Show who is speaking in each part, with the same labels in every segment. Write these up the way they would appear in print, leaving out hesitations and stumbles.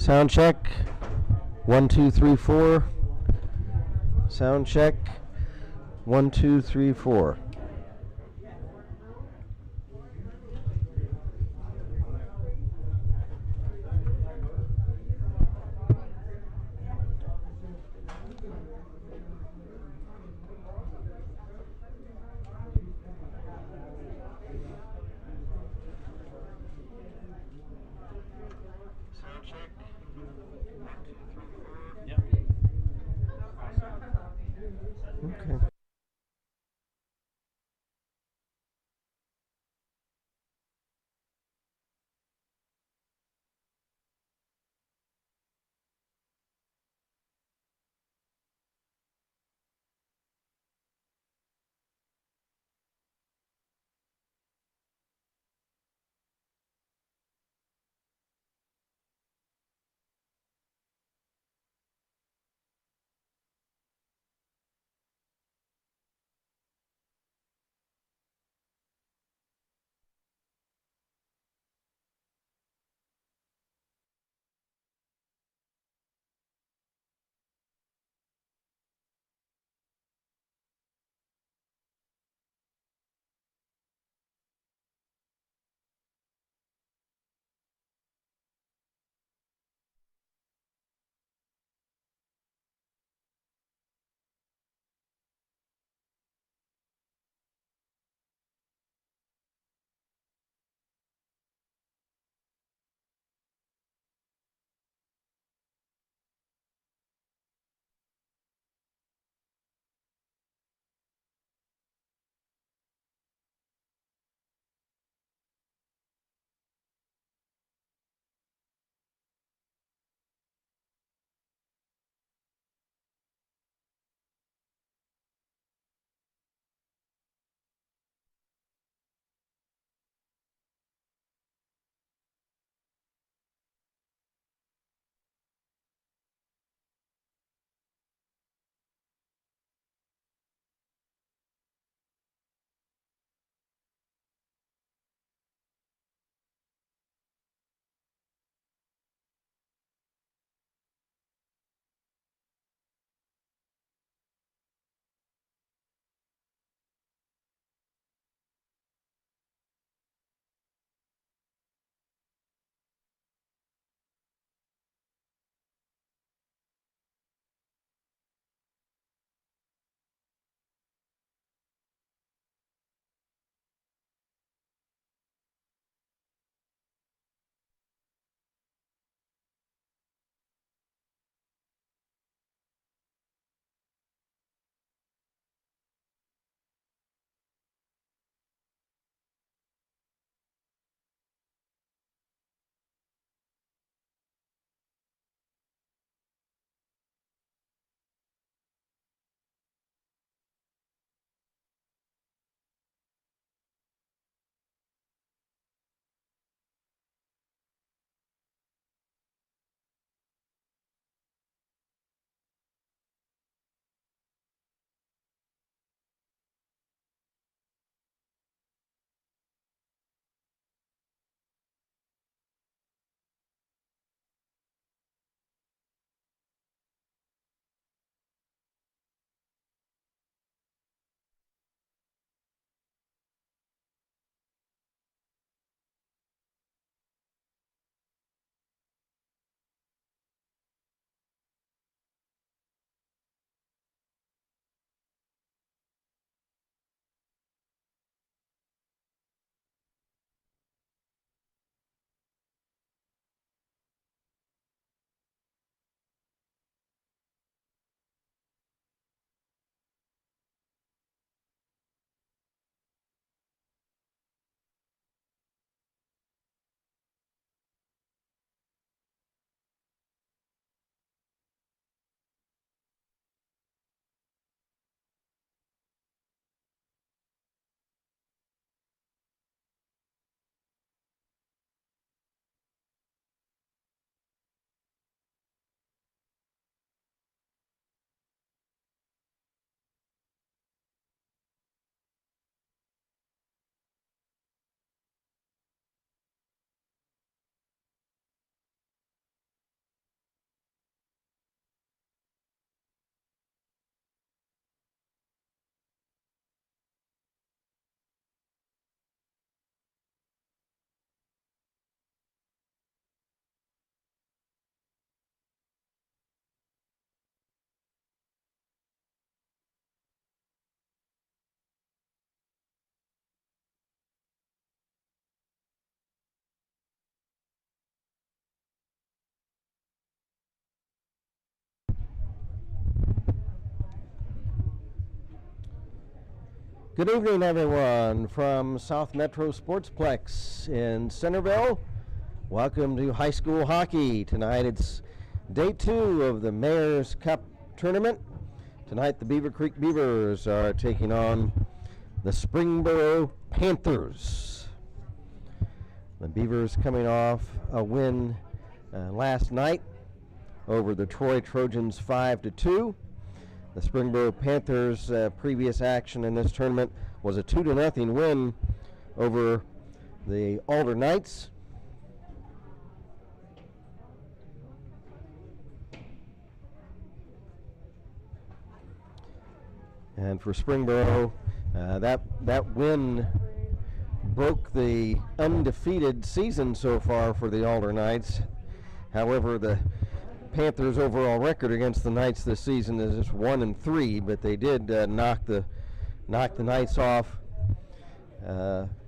Speaker 1: Sound check. 1, 2, 3, 4. Sound check. 1, 2, 3, 4.
Speaker 2: Sound check. 1, 2, 3, 4.
Speaker 3: Yep.
Speaker 1: Okay. Good evening, everyone, from South Metro Sportsplex in Centerville. Welcome to high school hockey. Tonight it's day 2 of the Mayor's Cup tournament. Tonight the Beavercreek Beavers are taking on the Springboro Panthers. The Beavers coming off a win last night over the Troy Trojans 5-2. The Springboro Panthers' previous action in this tournament was a 2-0 win over the Alder Knights. And for Springboro, that win broke the undefeated season so far for the Alder Knights. However, the Panthers' overall record against the Knights this season is just 1-3, but they did knock the Knights off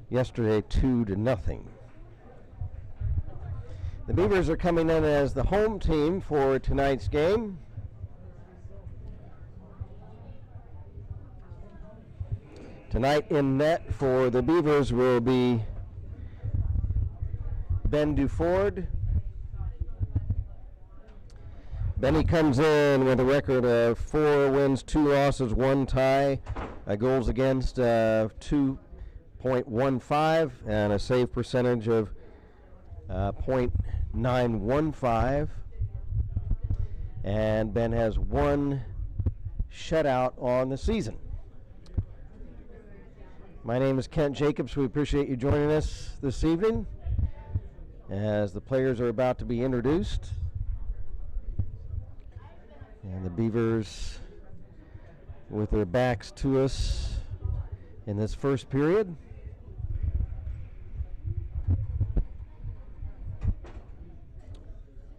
Speaker 1: yesterday 2-0. The Beavers are coming in as the home team for tonight's game. Tonight in net for the Beavers will be Ben Duford. Benny comes in with a record of 4 wins, 2 losses, 1 tie, goals against 2.15, and a save percentage of .915. And Ben has 1 shutout on the season. My name is Kent Jacobs. We appreciate you joining us this evening as the players are about to be introduced. And the Beavers with their backs to us in this first period.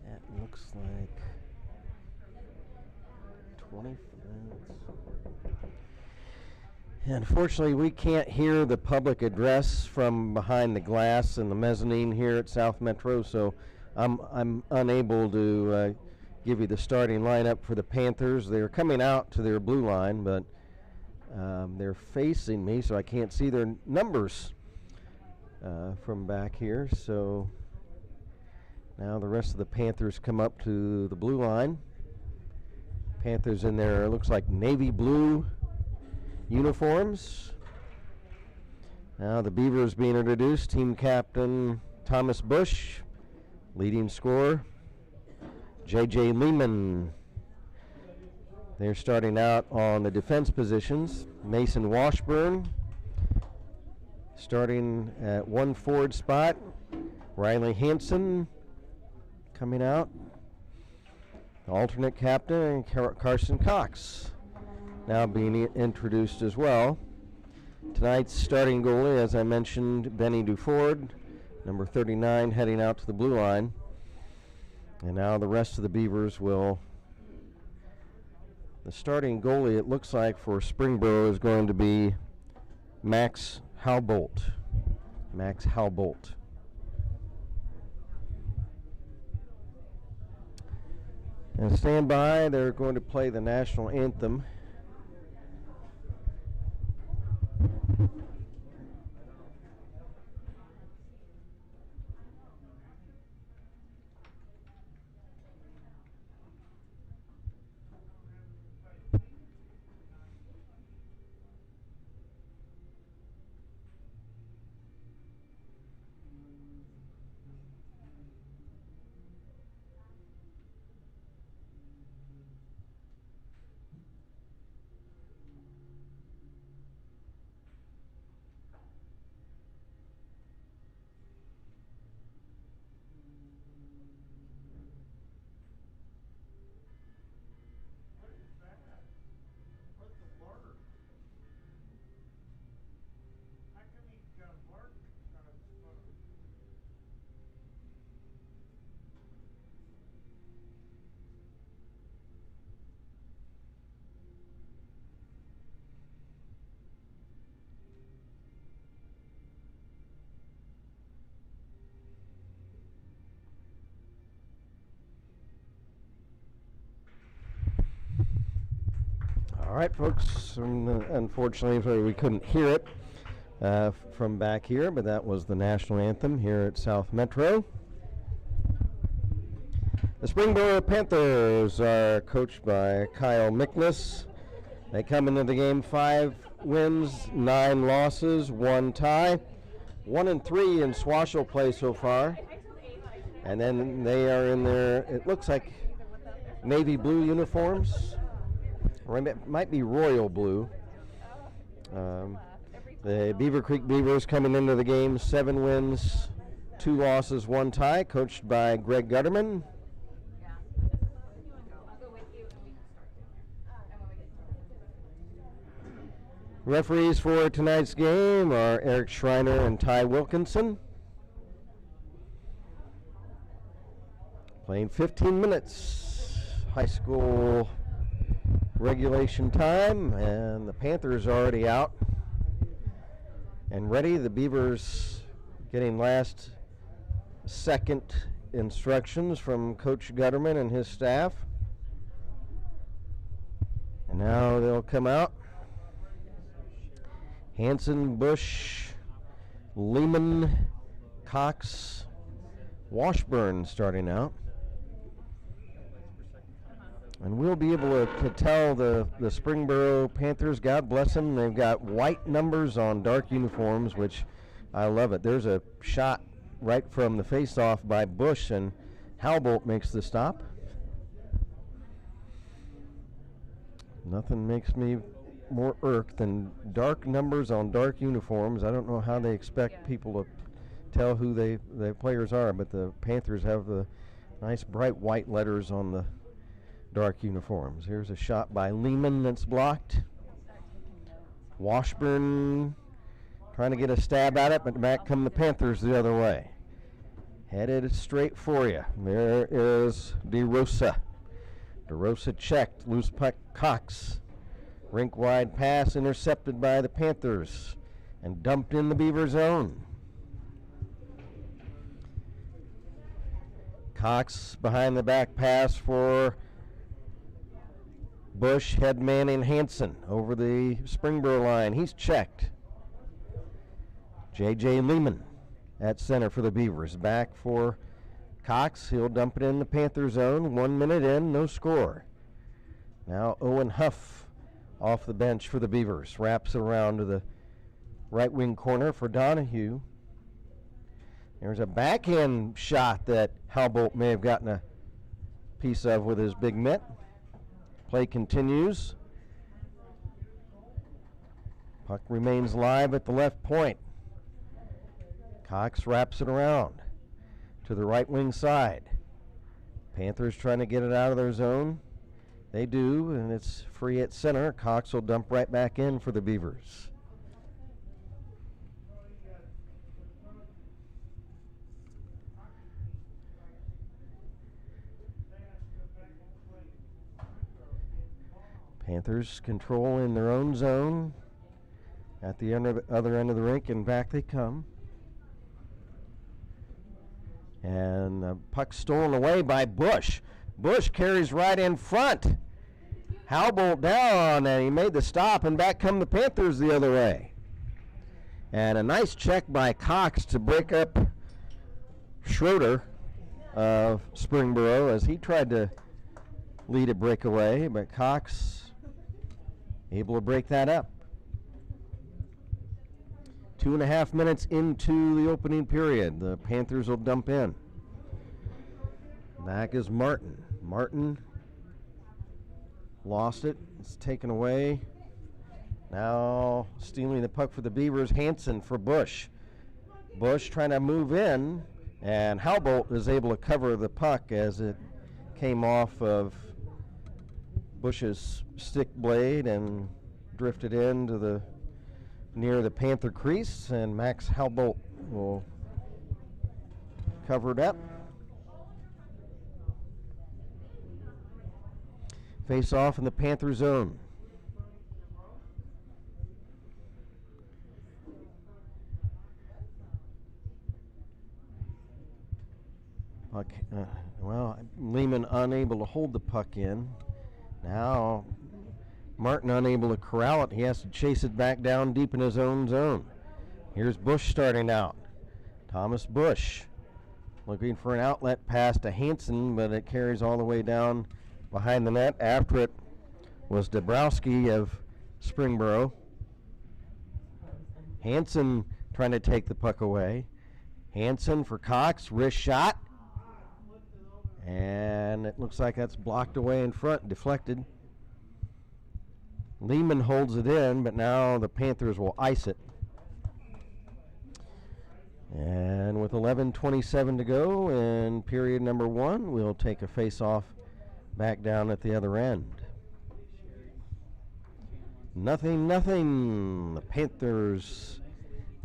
Speaker 1: That looks like 20 minutes. Unfortunately, we can't hear the public address from behind the glass in the mezzanine here at South Metro, so I'm unable to give you the starting lineup for the Panthers. They're coming out to their blue line, but they're facing me, so I can't see their numbers from back here. So now the rest of the Panthers come up to the blue line. Panthers in their, looks like navy blue uniforms. Now the Beavers being introduced. Team captain Thomas Bush, leading scorer J.J. Lehman. They're starting out on the defense positions. Mason Washburn starting at 1 forward spot. Riley Hansen coming out. The alternate captain, Carson Cox, now being introduced as well. Tonight's starting goalie, as I mentioned, Benny Duford, number 39, heading out to the blue line. And now the rest of the Beavers will. The starting goalie, it looks like, for Springboro is going to be Max Halbolt. Max Halbolt. And stand by, they're going to play the national anthem. All right, folks. Unfortunately, we couldn't hear it from back here, but that was the national anthem here at South Metro. The Springboro Panthers are coached by Kyle Mickness. They come into the game 5 wins, 9 losses, 1 tie, 1-3 in Swashel play so far. And then they are in their, it looks like navy blue uniforms, or it might be royal blue. The Beavercreek Beavers coming into the game 7 wins, 2 losses, 1 tie, coached by Greg Gutterman. Referees for tonight's game are Eric Schreiner and Ty Wilkinson. Playing 15 minutes, high school regulation time, and the Panthers are already out and ready. The Beavers getting last second instructions from Coach Gutterman and his staff. And now they'll come out. Hanson, Bush, Lehman, Cox, Washburn starting out. And we'll be able to tell the Springboro Panthers, God bless them, they've got white numbers on dark uniforms, which I love it. There's a shot right from the face-off by Bush, and Halbolt makes the stop. Nothing makes me more irked than dark numbers on dark uniforms. I don't know how they expect people to tell who the players are, but the Panthers have the nice bright white letters on the dark uniforms. Here's a shot by Lehman that's blocked. Washburn trying to get a stab at it, but back come the Panthers the other way. Headed straight for you. There is DeRosa. DeRosa checked. Loose puck, Cox. Rink wide pass intercepted by the Panthers and dumped in the Beaver zone. Cox behind the back pass for Bush, headman in Hanson over the Springboro line. He's checked. J.J. Lehman at center for the Beavers. Back for Cox. He'll dump it in the Panther zone. 1 minute in, no score. Now Owen Huff off the bench for the Beavers. Wraps it around to the right wing corner for Donahue. There's a backhand shot that Halbolt may have gotten a piece of with his big mitt. Play continues. Puck remains live at the left point. Cox wraps it around to the right wing side. Panthers trying to get it out of their zone. They do, and it's free at center. Cox will dump right back in for the Beavers. Panthers control in their own zone at the other end of the rink, and back they come. And the puck stolen away by Bush. Bush carries right in front. Halbolt down, and he made the stop, and back come the Panthers the other way. And a nice check by Cox to break up Schroeder of Springboro as he tried to lead a breakaway, but Cox able to break that up. 2.5 minutes into the opening period. The Panthers will dump in. Back is Martin. Martin lost it. It's taken away. Now stealing the puck for the Beavers. Hanson for Bush. Bush trying to move in, and Halbolt is able to cover the puck as it came off of Bush's stick blade and drifted into the near the Panther crease, and Max Halbolt will cover it up. Face off in the Panther zone. Puck, Lehman unable to hold the puck in. Now Martin unable to corral it. He has to chase it back down deep in his own zone. Here's Bush starting out. Thomas Bush looking for an outlet pass to Hansen, but it carries all the way down behind the net. After it was Dabrowski of Springboro. Hansen trying to take the puck away. Hansen for Cox, wrist shot. And it looks like that's blocked away in front, deflected. Lehman holds it in, but now the Panthers will ice it. And with 11:27 to go in period number 1, we'll take a face-off back down at the other end. 0-0. The Panthers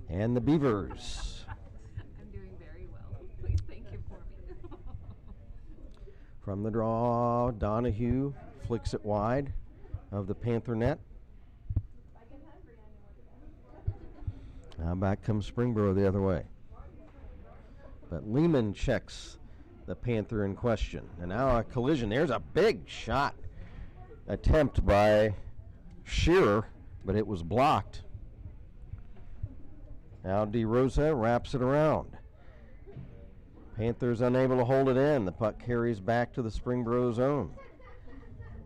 Speaker 1: and the Beavers.
Speaker 3: I'm doing very well. Please thank you for me.
Speaker 1: From the draw, Donahue flicks it wide of the Panther net. Now back comes Springboro the other way. But Lehman checks the Panther in question. And now a collision. There's a big shot attempt by Shearer, but it was blocked. Now DeRosa wraps it around. Panthers unable to hold it in. The puck carries back to the Springboro zone.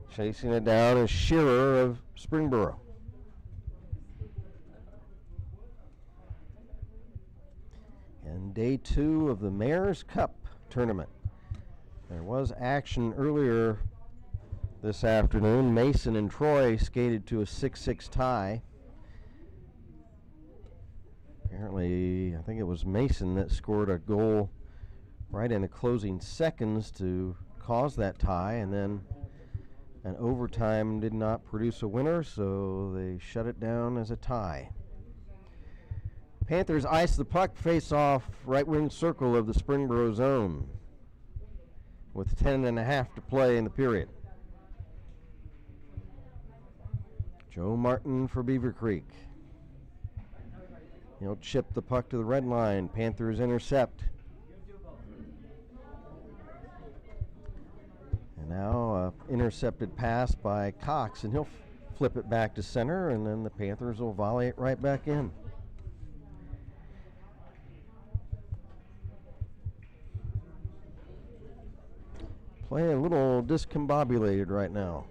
Speaker 1: Chasing it down is Shearer of Springboro. And day 2 of the Mayor's Cup tournament. There was action earlier this afternoon. Mason and Troy skated to a 6-6 tie. Apparently, I think it was Mason that scored a goal right in the closing seconds to cause that tie, and then an overtime did not produce a winner, so they shut it down as a tie. Panthers ice the puck, face off right wing circle of the Springboro zone with 10.5 to play in the period. Joe Martin for Beavercreek. He'll chip the puck to the red line. Panthers intercept. And now intercepted pass by Cox, and he'll flip it back to center, and then the Panthers will volley it right back in. Play a little discombobulated right now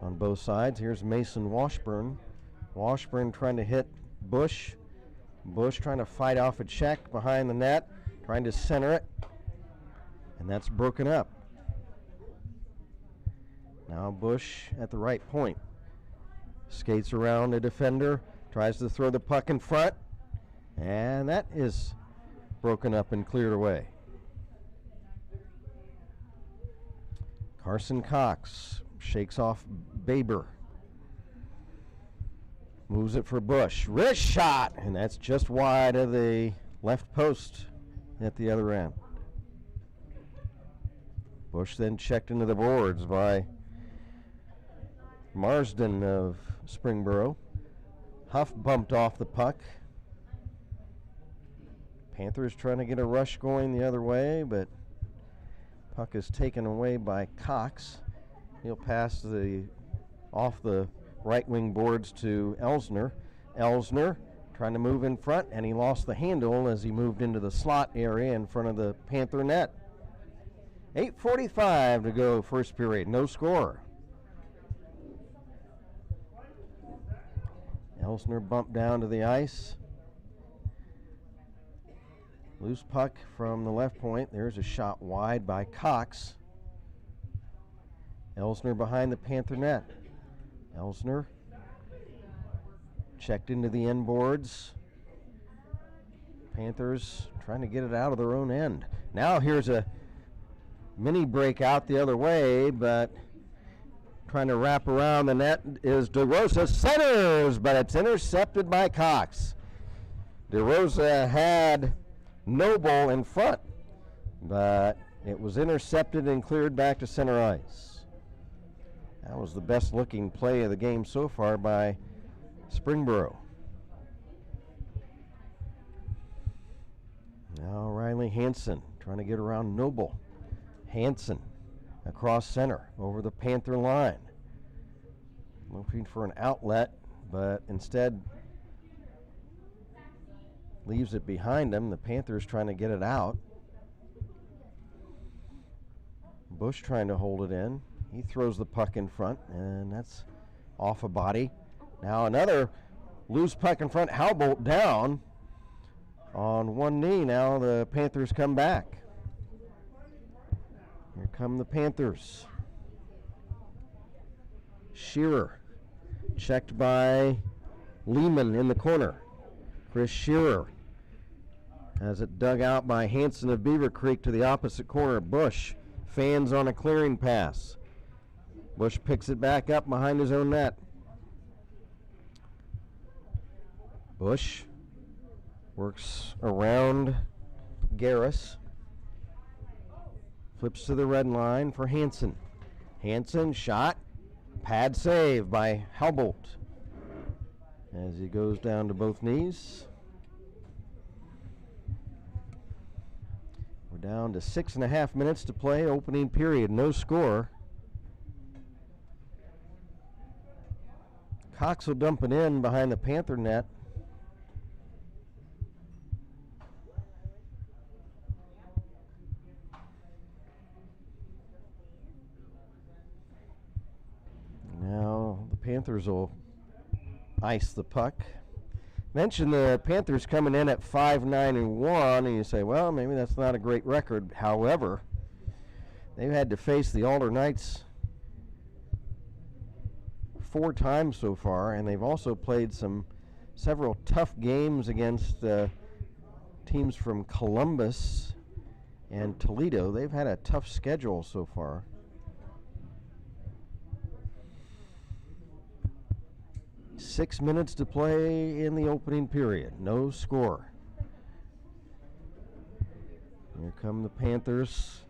Speaker 1: on both sides. Here's Mason Washburn. Washburn trying to hit Bush. Bush trying to fight off a check behind the net, trying to center it, and that's broken up. Now Bush at the right point. Skates around a defender, tries to throw the puck in front, and that is broken up and cleared away. Carson Cox shakes off Baber. Moves it for Bush. Wrist shot! And that's just wide of the left post at the other end. Bush then checked into the boards by Marsden of Springboro. Huff bumped off the puck. Panthers trying to get a rush going the other way, but puck is taken away by Cox. He'll pass off the right wing boards to Elsner. Elsner trying to move in front, and he lost the handle as he moved into the slot area in front of the Panther net. 8:45 to go first period, no score. Elsner bumped down to the ice. Loose puck from the left point. There's a shot wide by Cox. Elsner behind the Panther net. Elsner checked into the end boards. Panthers trying to get it out of their own end. Now here's a mini break out the other way, but trying to wrap around the net is DeRosa. Centers, but it's intercepted by Cox. DeRosa had Noble in front, but it was intercepted and cleared back to center ice. That was the best looking play of the game so far by Springboro. Now Riley Hansen trying to get around Noble. Hansen across center over the Panther line. looking for an outlet, but instead leaves it behind him. The Panthers trying to get it out. Bush trying to hold it in. He throws the puck in front, and that's off a body. Now another loose puck in front. Howbolt down on one knee. Now the Panthers come back. Here come the Panthers. Shearer checked by Lehman in the corner. Chris Shearer has it dug out by Hanson of Beavercreek to the opposite corner. Bush fans on a clearing pass. Bush picks it back up behind his own net. Bush works around Garris. Flips to the red line for Hanson. Hanson shot. Pad save by Howbolt as he goes down to both knees. We're down to 6.5 minutes to play, opening period, no score. Cox will dump it in behind the Panther net. Now the Panthers will ice the puck. Mentioned the Panthers coming in at 5-9-1, and you say, well, maybe that's not a great record. However, they've had to face the Alder Knights 4 times so far, and they've also played several tough games against teams from Columbus and Toledo. They've had a tough schedule so far. Six minutes to play in the opening period. No score. Here come the Panthers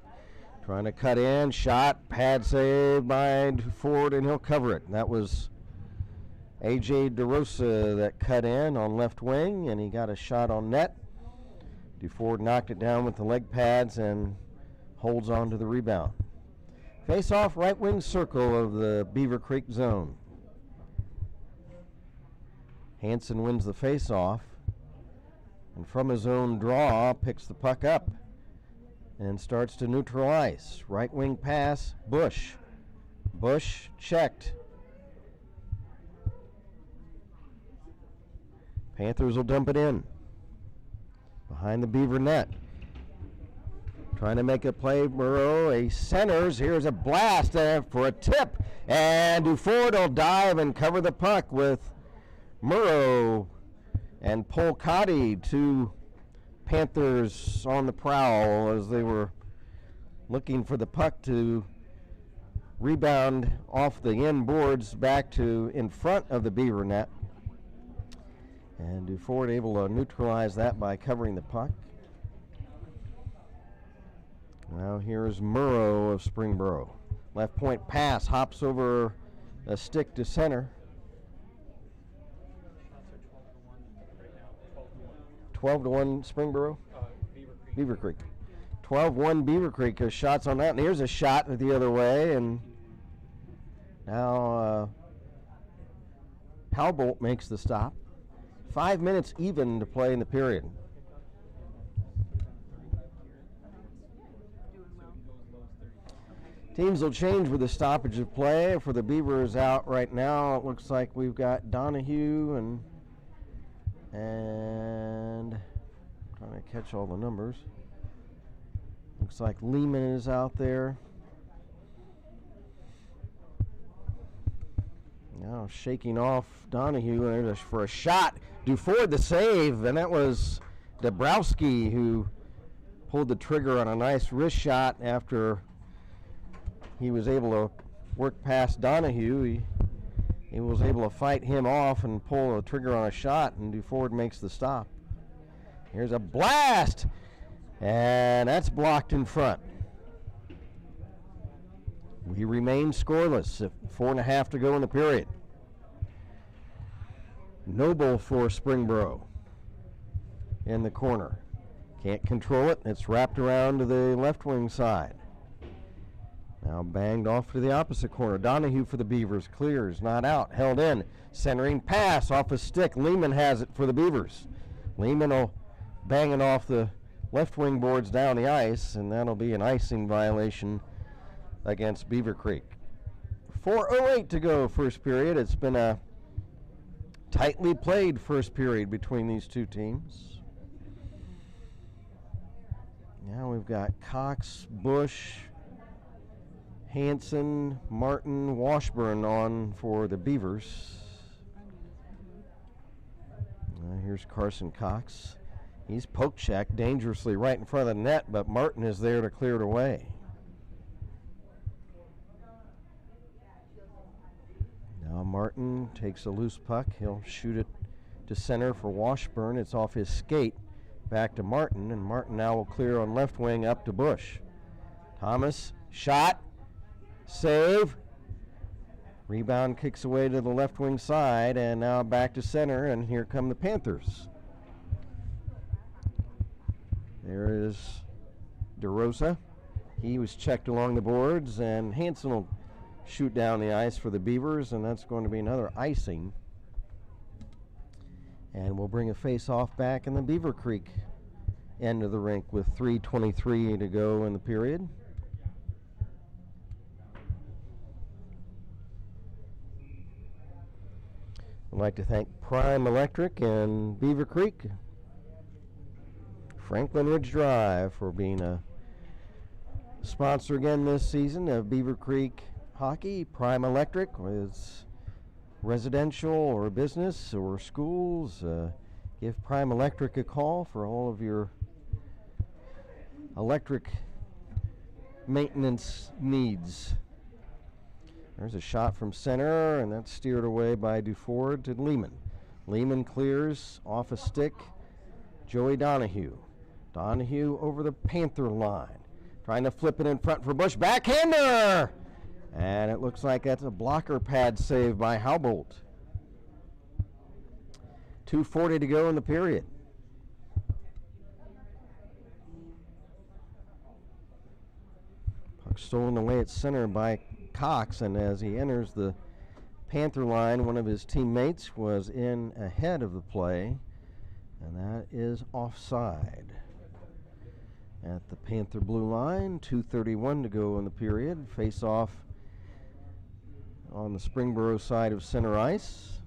Speaker 1: trying to cut in. Shot. Pad saved by Ford, and he'll cover it. That was A.J. DeRosa that cut in on left wing, and he got a shot on net. DeFord knocked it down with the leg pads and holds on to the rebound. Face off right wing circle of the Beavercreek zone. Hanson wins the face-off, and from his own draw, picks the puck up and starts to neutralize. Right wing pass, Bush. Bush checked. Panthers will dump it in behind the Beaver net. Trying to make a play, Burrow, a centers. Here's a blast for a tip, and DuFord will dive and cover the puck with Murrow and Polcati, 2 Panthers on the prowl as they were looking for the puck to rebound off the end boards back to in front of the Beaver net. And DuFord able to neutralize that by covering the puck. Now here's Murrow of Springboro. Left point pass, hops over a stick to center. 12-1 Springboro? Beavercreek. 12-1 Beavercreek. There's shots on that. And here's a shot the other way. And now Howbolt makes the stop. 5 minutes even to play in the period. Teams will change with the stoppage of play. For the Beavers out right now, it looks like we've got Donahue and trying to catch all the numbers. Looks like Lehman is out there. Now shaking off Donahue, and there's for a shot. DuFord the save, and that was Dabrowski who pulled the trigger on a nice wrist shot after he was able to work past Donahue. He was able to fight him off and pull the trigger on a shot, and DuFord makes the stop. Here's a blast, and that's blocked in front. We remain scoreless. 4.5 to go in the period. Noble for Springboro in the corner. Can't control it. It's wrapped around to the left wing side. Now banged off to the opposite corner. Donahue for the Beavers. Clears, not out, held in. Centering pass off a stick. Lehman has it for the Beavers. Lehman will bang it off the left wing boards down the ice, and that'll be an icing violation against Beavercreek. 4:08 to go first period. It's been a tightly played first period between these two teams. Now we've got Cox, Bush, Hanson, Martin, Washburn on for the Beavers. Here's Carson Cox. He's poke checked dangerously right in front of the net, but Martin is there to clear it away. Now Martin takes a loose puck. He'll shoot it to center for Washburn. It's off his skate. Back to Martin, and Martin now will clear on left wing up to Bush. Thomas, shot, save. Rebound kicks away to the left wing side, and now back to center, and here come the Panthers. There is DeRosa. He was checked along the boards, and Hanson will shoot down the ice for the Beavers, and that's going to be another icing. And we'll bring a face-off back in the Beavercreek end of the rink with 3:23 to go in the period. I'd like to thank Prime Electric and Beavercreek, Franklin Ridge Drive for being a sponsor again this season of Beavercreek hockey. Prime Electric is residential or business or schools. Give Prime Electric a call for all of your electric maintenance needs. There's a shot from center, and that's steered away by Duford to Lehman. Lehman clears off a stick. Joey Donahue. Donahue over the Panther line. Trying to flip it in front for Bush. Backhander! And it looks like that's a blocker pad save by Houbolt. 2:40 to go in the period. Puck stolen away at center by Cox, and as he enters the Panther line, one of his teammates was in ahead of the play, and that is offside. At the Panther blue line, 2:31 to go in the period. Face off on the Springboro side of center ice.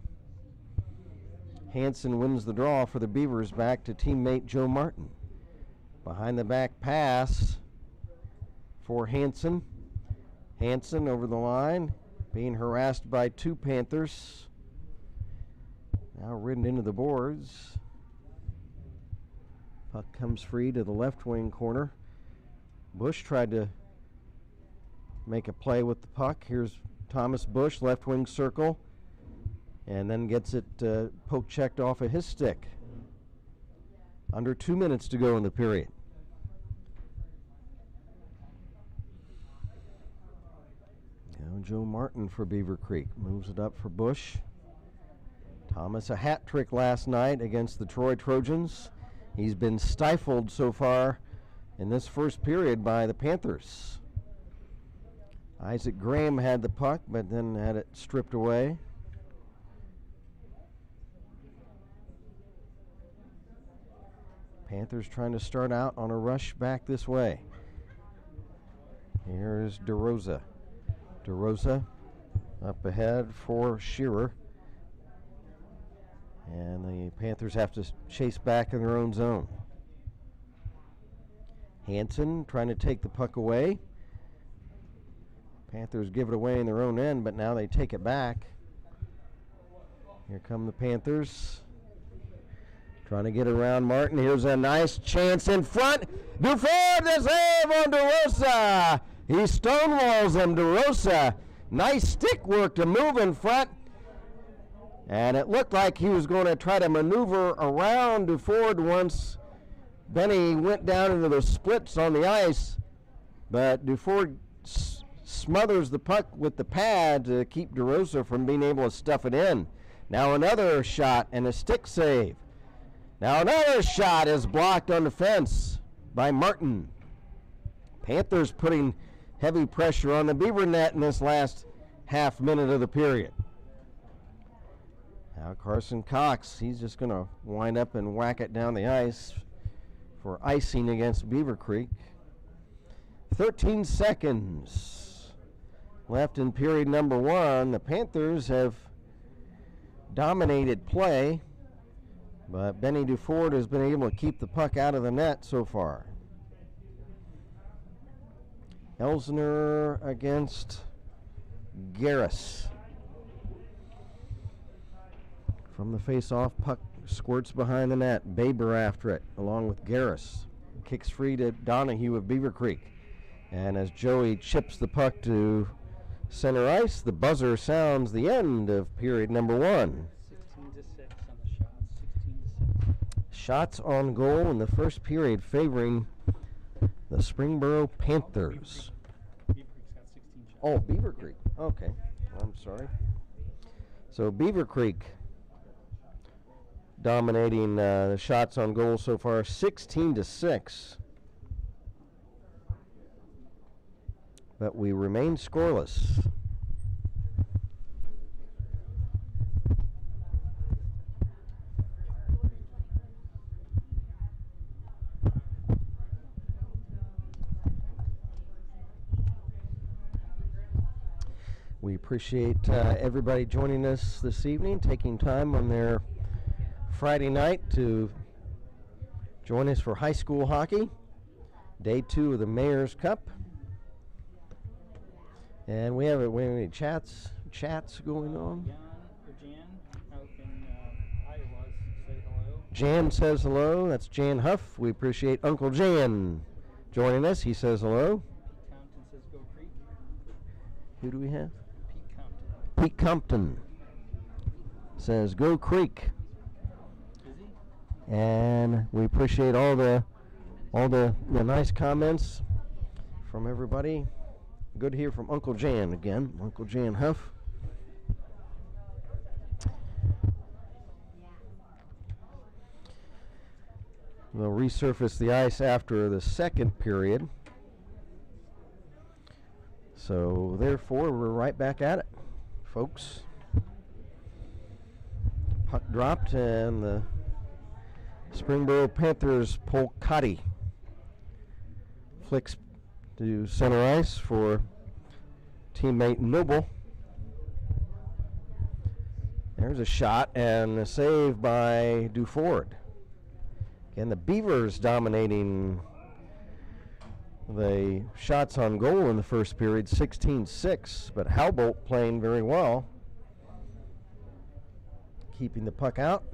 Speaker 1: Hanson wins the draw for the Beavers back to teammate Joe Martin. Behind the back pass for Hanson. Hanson over the line, being harassed by two Panthers. Now ridden into the boards. Puck comes free to the left wing corner. Bush tried to make a play with the puck. Here's Thomas Bush, left wing circle, and then gets it poke checked off of his stick. Under 2 minutes to go in the period. Now Joe Martin for Beavercreek moves it up for Bush. Thomas a hat trick last night against the Troy Trojans. He's been stifled so far in this first period by the Panthers. Isaac Graham had the puck, but then had it stripped away. Panthers trying to start out on a rush back this way. Here's DeRosa. DeRosa up ahead for Shearer. And the Panthers have to chase back in their own zone. Hanson trying to take the puck away. Panthers give it away in their own end, but now they take it back. Here come the Panthers. Trying to get around Martin. Here's a nice chance in front. Duford, the save on DeRosa. He stonewalls him, DeRosa. Nice stick work to move in front. And it looked like he was going to try to maneuver around Duford once Benny went down into the splits on the ice. But Duford smothers the puck with the pad to keep DeRosa from being able to stuff it in. Now another shot and a stick save. Now another shot is blocked on the fence by Martin. Panthers putting heavy pressure on the Beaver net in this last half minute of the period. Now Carson Cox, he's just going to wind up and whack it down the ice for icing against Beavercreek. 13 seconds left in period number 1. The Panthers have dominated play, but Benny Duford has been able to keep the puck out of the net so far. Elsner against Garris. From the face-off, puck squirts behind the net. Baber after it, along with Garris. Kicks free to Donahue of Beavercreek. And as Joey chips the puck to center ice, the buzzer sounds the end of period number 1.
Speaker 2: 16 to 6 on the shots. 16 to 6.
Speaker 1: Shots on goal in the first period favoring the Springboro Panthers.
Speaker 2: Beavercreek's got 16 shots.
Speaker 1: Oh, Beavercreek. Okay. I'm sorry. So Beavercreek dominating the shots on goal so far, 16 to 6. But we remain scoreless. We appreciate everybody joining us this evening, taking time on their Friday night to join us for high school hockey, day 2 of the Mayor's Cup. And we have any chats going on.
Speaker 2: Jan out in Iowa say hello.
Speaker 1: Jan says hello. That's Jan Huff. We appreciate Uncle Jan joining us. He says hello.
Speaker 2: Pete Compton says go Creek.
Speaker 1: Who do we have?
Speaker 2: Pete Compton.
Speaker 1: Pete Compton says go Creek.
Speaker 2: Is he?
Speaker 1: And we appreciate all the nice comments from everybody. Good to hear from Uncle Jan again, Uncle Jan Huff. We'll resurface the ice after the second period. So therefore, we're right back at it, folks. Puck dropped and the Springboro Panthers Polcati flicks to center ice for teammate Noble. There's a shot and a save by Duford. Again, the Beavers dominating the shots on goal in the first period, 16-6, but Halbolt playing very well, keeping the puck out.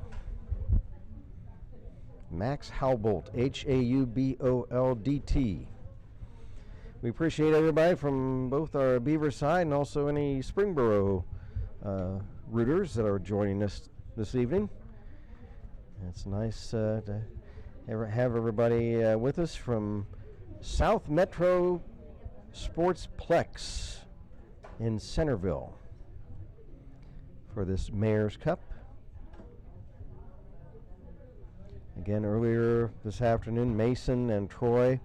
Speaker 1: Max Halbolt, H-A-U-B-O-L-D-T. We appreciate everybody from both our Beaver side and also any Springboro rooters that are joining us this evening. It's nice to have everybody with us from South Metro Sportsplex in Centerville for this Mayor's Cup. Again, earlier this afternoon, Mason and Troy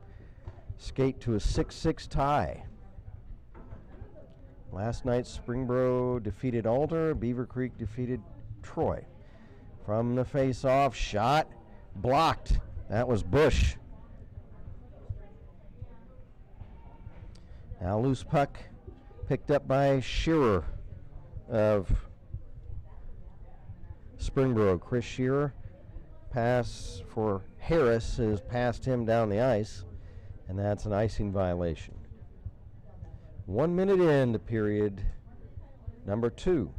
Speaker 1: skate to a 6-6 tie. Last night, Springboro defeated Alder. Beavercreek defeated Troy. From the face-off, shot blocked. That was Bush. Now loose puck picked up by Shearer of Springboro. Chris Shearer. Pass for Harris has passed him down the ice, and that's an icing violation. 1 minute into period number 2.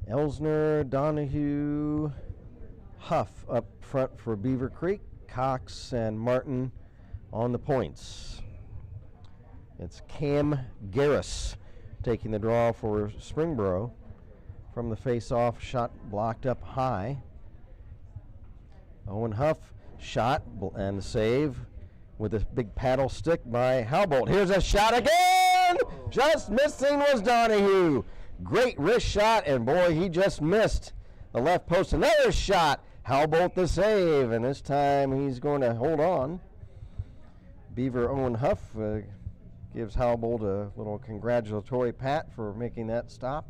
Speaker 1: Elsner, Donahue, Huff up front for Beavercreek. Cox and Martin on the points. It's Cam Garris taking the draw for Springboro. From the face-off, shot blocked up high. Owen Huff, shot and save with a big paddle stick by Halbolt. Here's a shot again! Just missing was Donahue. Great wrist shot, and boy, he just missed the left post. Another shot. Halbolt the save, and this time he's going to hold on. Beaver Owen Huff gives Howbolt a little congratulatory pat for making that stop.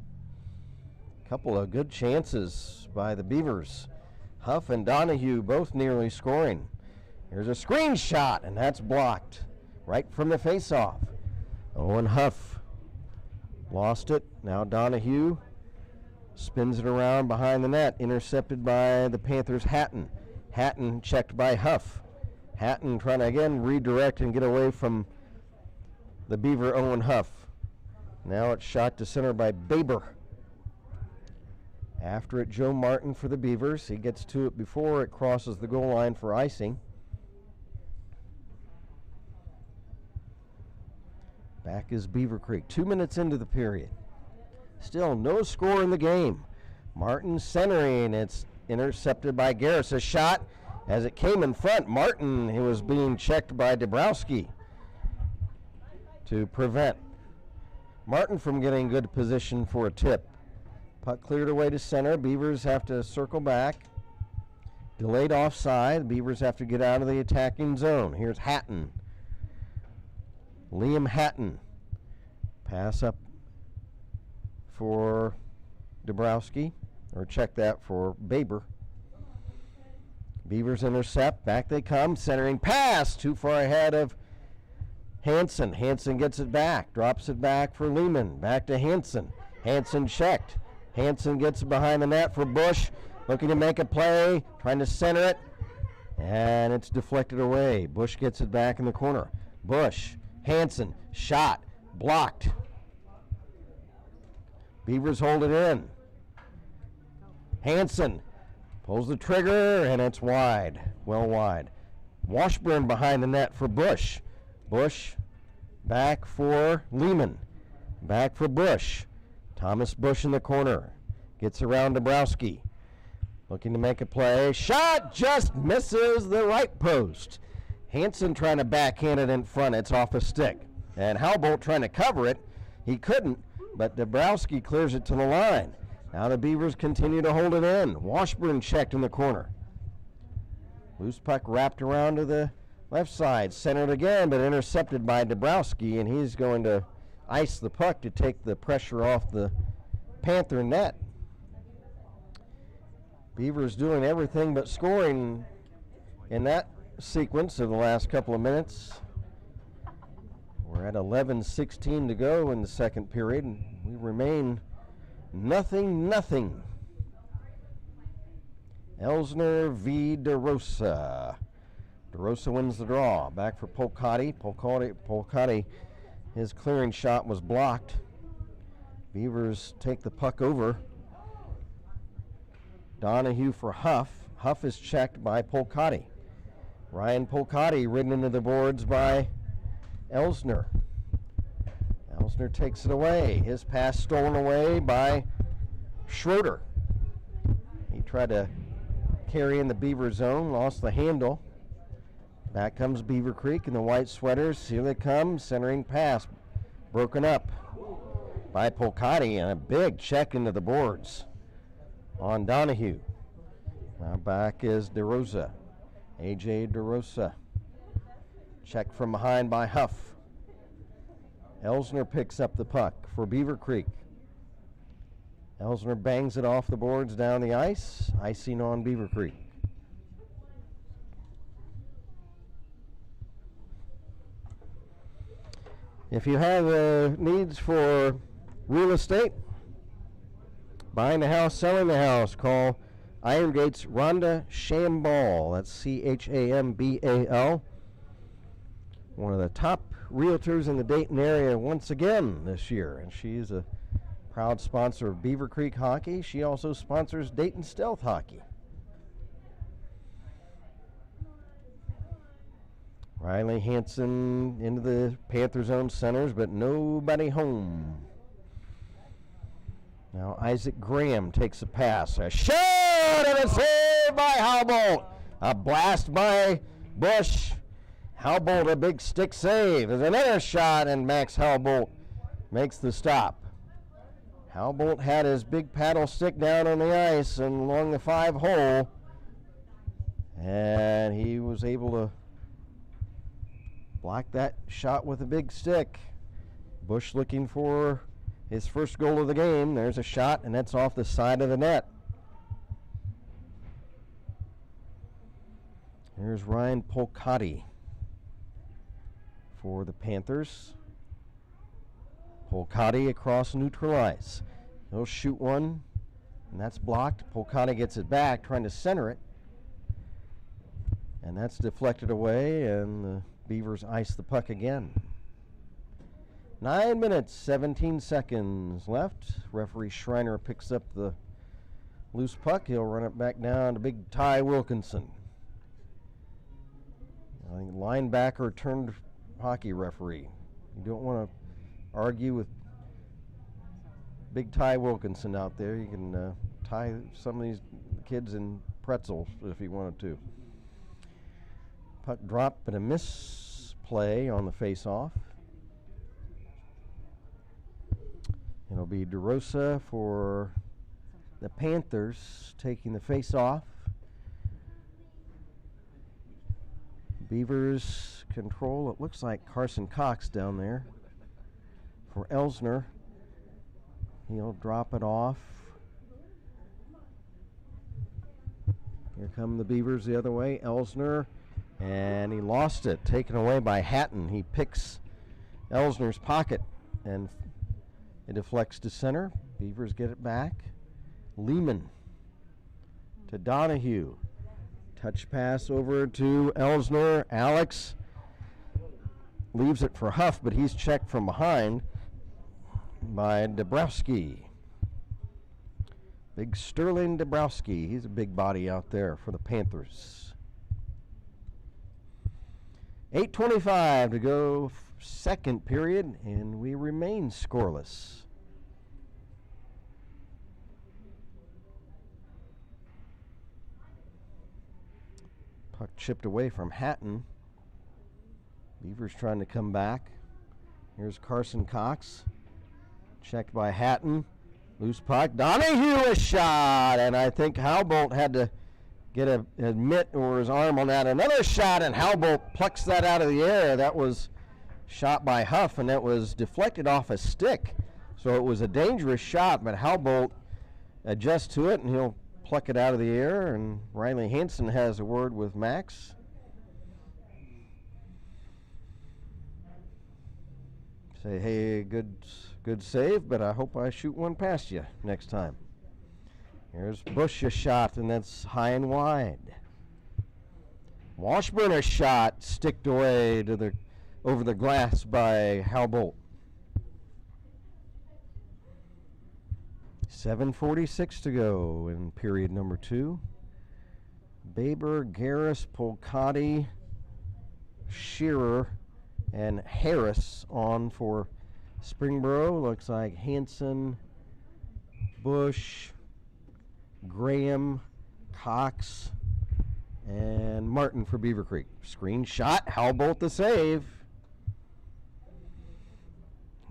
Speaker 1: Couple of good chances by the Beavers. Huff and Donahue both nearly scoring. Here's a screen shot, and that's blocked right from the face-off. Owen Huff lost it. Now Donahue spins it around behind the net, intercepted by the Panthers' Hatton. Hatton checked by Huff. Hatton trying to again redirect and get away from the Beaver Owen Huff. Now it's shot to center by Baber. After it, Joe Martin for the Beavers. He gets to it before it crosses the goal line for icing. Back is Beavercreek. 2 minutes into the period. Still no score in the game. Martin centering. It's intercepted by Garris. A shot as it came in front. Martin, he was being checked by Dabrowski to prevent Martin from getting good position for a tip. Puck cleared away to center. Beavers have to circle back. Delayed offside. Beavers have to get out of the attacking zone. Here's Hatton. Liam Hatton. Pass up for Dabrowski, or check that for Baber. Beavers intercept. Back they come. Centering pass. Too far ahead of Hansen. Hansen gets it back. Drops it back for Lehman. Back to Hansen. Hansen checked. Hansen gets it behind the net for Bush. Looking to make a play. Trying to center it. And it's deflected away. Bush gets it back in the corner. Bush. Hansen. Shot. Blocked. Beavers hold it in. Hansen pulls the trigger, and it's wide. Well wide. Washburn behind the net for Bush. Bush back for Lehman. Back for Bush. Thomas Bush in the corner. Gets around Dabrowski. Looking to make a play. Shot just misses the right post. Hansen trying to backhand it in front. It's off a stick. And Howbolt trying to cover it. He couldn't, but Dabrowski clears it to the line. Now the Beavers continue to hold it in. Washburn checked in the corner. Loose puck wrapped around to the left side. Centered again, but intercepted by Dabrowski, and he's going to ice the puck to take the pressure off the Panther net. Beavers doing everything but scoring in that sequence of the last couple of minutes. We're at 11:16 to go in the second period, and we remain 0-0. Elsner v. DeRosa. DeRosa wins the draw. Back for Polcotti. Polcotti, his clearing shot was blocked. Beavers take the puck over. Donahue for Huff. Huff is checked by Polcotti. Ryan Polcotti ridden into the boards by Elsner. Elsner takes it away. His pass stolen away by Schroeder. He tried to carry in the Beaver zone, lost the handle. Back comes Beavercreek in the white sweaters. Here they come. Centering pass. Broken up by Polcotti, and a big check into the boards on Donahue. Now back is DeRosa. A.J. DeRosa. Check from behind by Huff. Elsner picks up the puck for Beavercreek. Elsner bangs it off the boards down the ice. Icing on Beavercreek. If you have needs for real estate, buying a house, selling the house, call Iron Gate's Rhonda Chambal. That's C-H-A-M-B-A-L. One of the top realtors in the Dayton area once again this year, and she's a proud sponsor of Beavercreek hockey. She also sponsors Dayton Stealth hockey. Riley Hansen into the Panther zone centers, but nobody home. Now Isaac Graham takes a pass. A shot and a save by Howbolt. A blast by Bush. Howbolt, a big stick save. There's another shot, and Max Howbolt makes the stop. Howbolt had his big paddle stick down on the ice and along the 5-hole, and he was able to Blocked that shot with a big stick. Bush looking for his first goal of the game. There's a shot, and that's off the side of the net. Here's Ryan Polcotti for the Panthers. Polcotti across neutral ice. He'll shoot one, and that's blocked. Polcotti gets it back, trying to center it. And that's deflected away, and the Beavers ice the puck again. 9 minutes, 17 seconds left. Referee Schreiner picks up the loose puck. He'll run it back down to big Ty Wilkinson. I think linebacker turned hockey referee. You don't want to argue with big Ty Wilkinson out there. You can tie some of these kids in pretzels if you wanted to. Puck drop, but a misplay on the face-off. It'll be DeRosa for the Panthers taking the face-off. Beavers control. It looks like Carson Cox down there for Elsner. He'll drop it off. Here come the Beavers the other way. Elsner, and he lost it. Taken away by Hatton. He picks Elsner's pocket, and it deflects to center. Beavers get it back. Lehman to Donahue. Touch pass over to Elsner. Alex leaves it for Huff, but he's checked from behind by Dabrowski. Big Sterling Dabrowski. He's a big body out there for the Panthers. 8:25 to go, second period, and we remain scoreless. Puck chipped away from Hatton. Beavers trying to come back. Here's Carson Cox. Checked by Hatton. Loose puck. Donahue a shot, and I think Halbolt had to get a mitt or his arm on that. Another shot, and Halbolt plucks that out of the air. That was shot by Huff, and that was deflected off a stick. So it was a dangerous shot, but Halbolt adjusts to it, and he'll pluck it out of the air. And Riley Hansen has a word with Max. Say, hey, good save, but I hope I shoot one past you next time. Here's Bush a shot, and that's high and wide. Washburn a shot, sticked away to over the glass by Halbolt. 7:46 to go in period number 2. Baber, Garris, Polcotti, Shearer, and Harris on for Springboro. Looks like Hansen, Bush, Graham, Cox, and Martin for Beavercreek. Screen shot, Halbolt the save.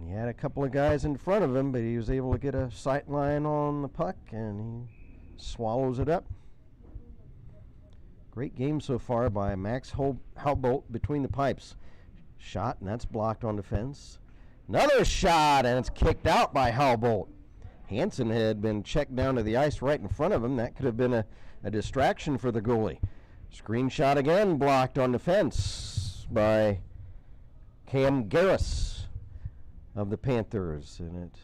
Speaker 1: He had a couple of guys in front of him, but he was able to get a sight line on the puck, and he swallows it up. Great game so far by Max Halbolt between the pipes. Shot, and that's blocked on defense. Another shot, and it's kicked out by Halbolt. Hansen had been checked down to the ice right in front of him. That could have been a distraction for the goalie. Screen shot again, blocked on defense by Cam Garris of the Panthers, and it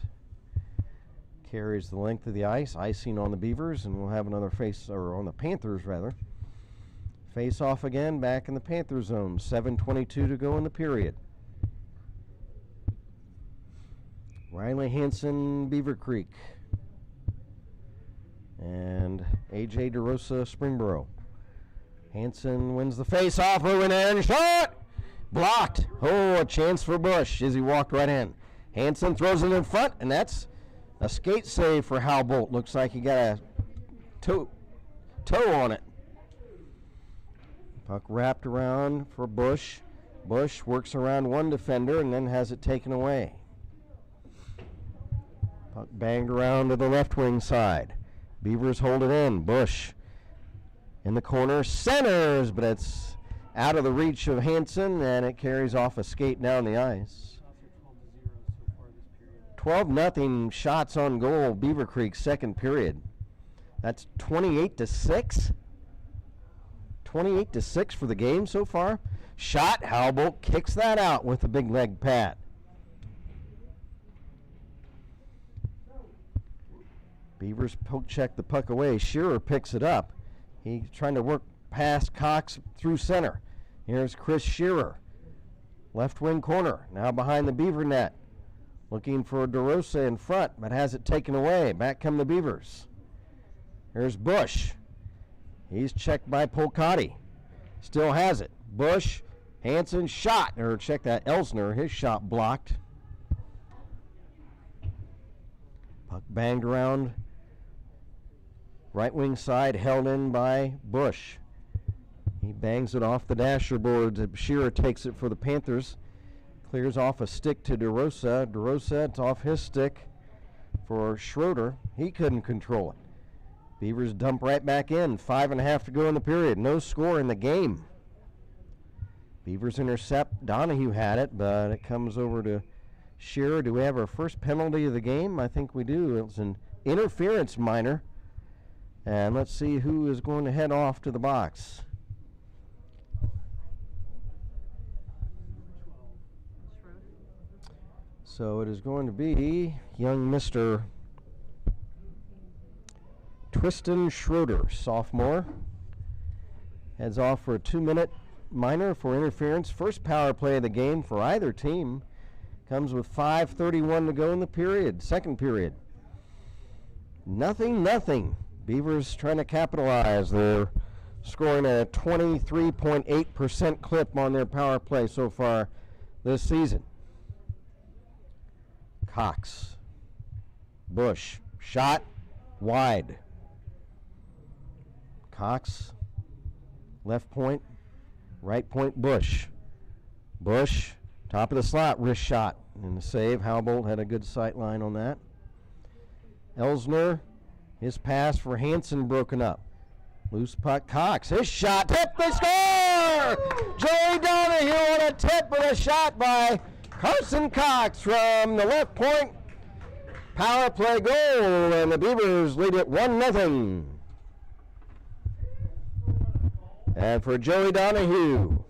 Speaker 1: carries the length of the ice. Icing on the Beavers, and we'll have another on the Panthers rather. Face off again, back in the Panther zone. 7:22 to go in the period. Riley Hansen, Beavercreek, and AJ DeRosa, Springboro. Hansen wins the face-off, moving in, shot! Blocked. Oh, a chance for Bush as he walked right in. Hansen throws it in front, and that's a skate save for Halbolt. Looks like he got a toe on it. Puck wrapped around for Bush. Bush works around one defender and then has it taken away. Puck banged around to the left wing side. Beavers hold it in. Bush in the corner, centers, but it's out of the reach of Hansen, and it carries off a skate down the ice. 12-0 shots on goal, Beavercreek second period. That's 28-6. 28-6 for the game so far. Shot, Halbolt kicks that out with a big leg pat. Beavers poke check the puck away. Shearer picks it up. He's trying to work past Cox through center. Here's Chris Shearer. Left wing corner. Now behind the Beaver net. Looking for DeRosa in front, but has it taken away. Back come the Beavers. Here's Bush. He's checked by Polcotti. Still has it. Bush, Hansen, shot. Or check that, Elsner, his shot blocked. Puck banged around. Right wing side held in by Bush. He bangs it off the dasher boards. Shearer takes it for the Panthers. Clears off a stick to DeRosa. DeRosa, it's off his stick for Schroeder. He couldn't control it. Beavers dump right back in. 5.5 to go in the period. No score in the game. Beavers intercept. Donahue had it, but it comes over to Shearer. Do we have our first penalty of the game? I think we do. It was an interference minor. And let's see who is going to head off to the box. So it is going to be young Mr. Tristan Schroeder, sophomore. Heads off for a 2-minute minor for interference. First power play of the game for either team. Comes with 5:31 to go in the period, second period. 0-0. Beavers trying to capitalize. They're scoring a 23.8% clip on their power play so far this season. Cox. Bush. Shot. Wide. Cox. Left point. Right point, Bush. Bush. Top of the slot. Wrist shot. And the save. Halbolt had a good sight line on that. Elsner. His pass for Hansen broken up. Loose puck. Cox. His shot. Tip. They score! Joey Donahue on a tip with a shot by Carson Cox from the left point. Power play goal, and the Beavers lead it 1-0. And for Joey Donahue,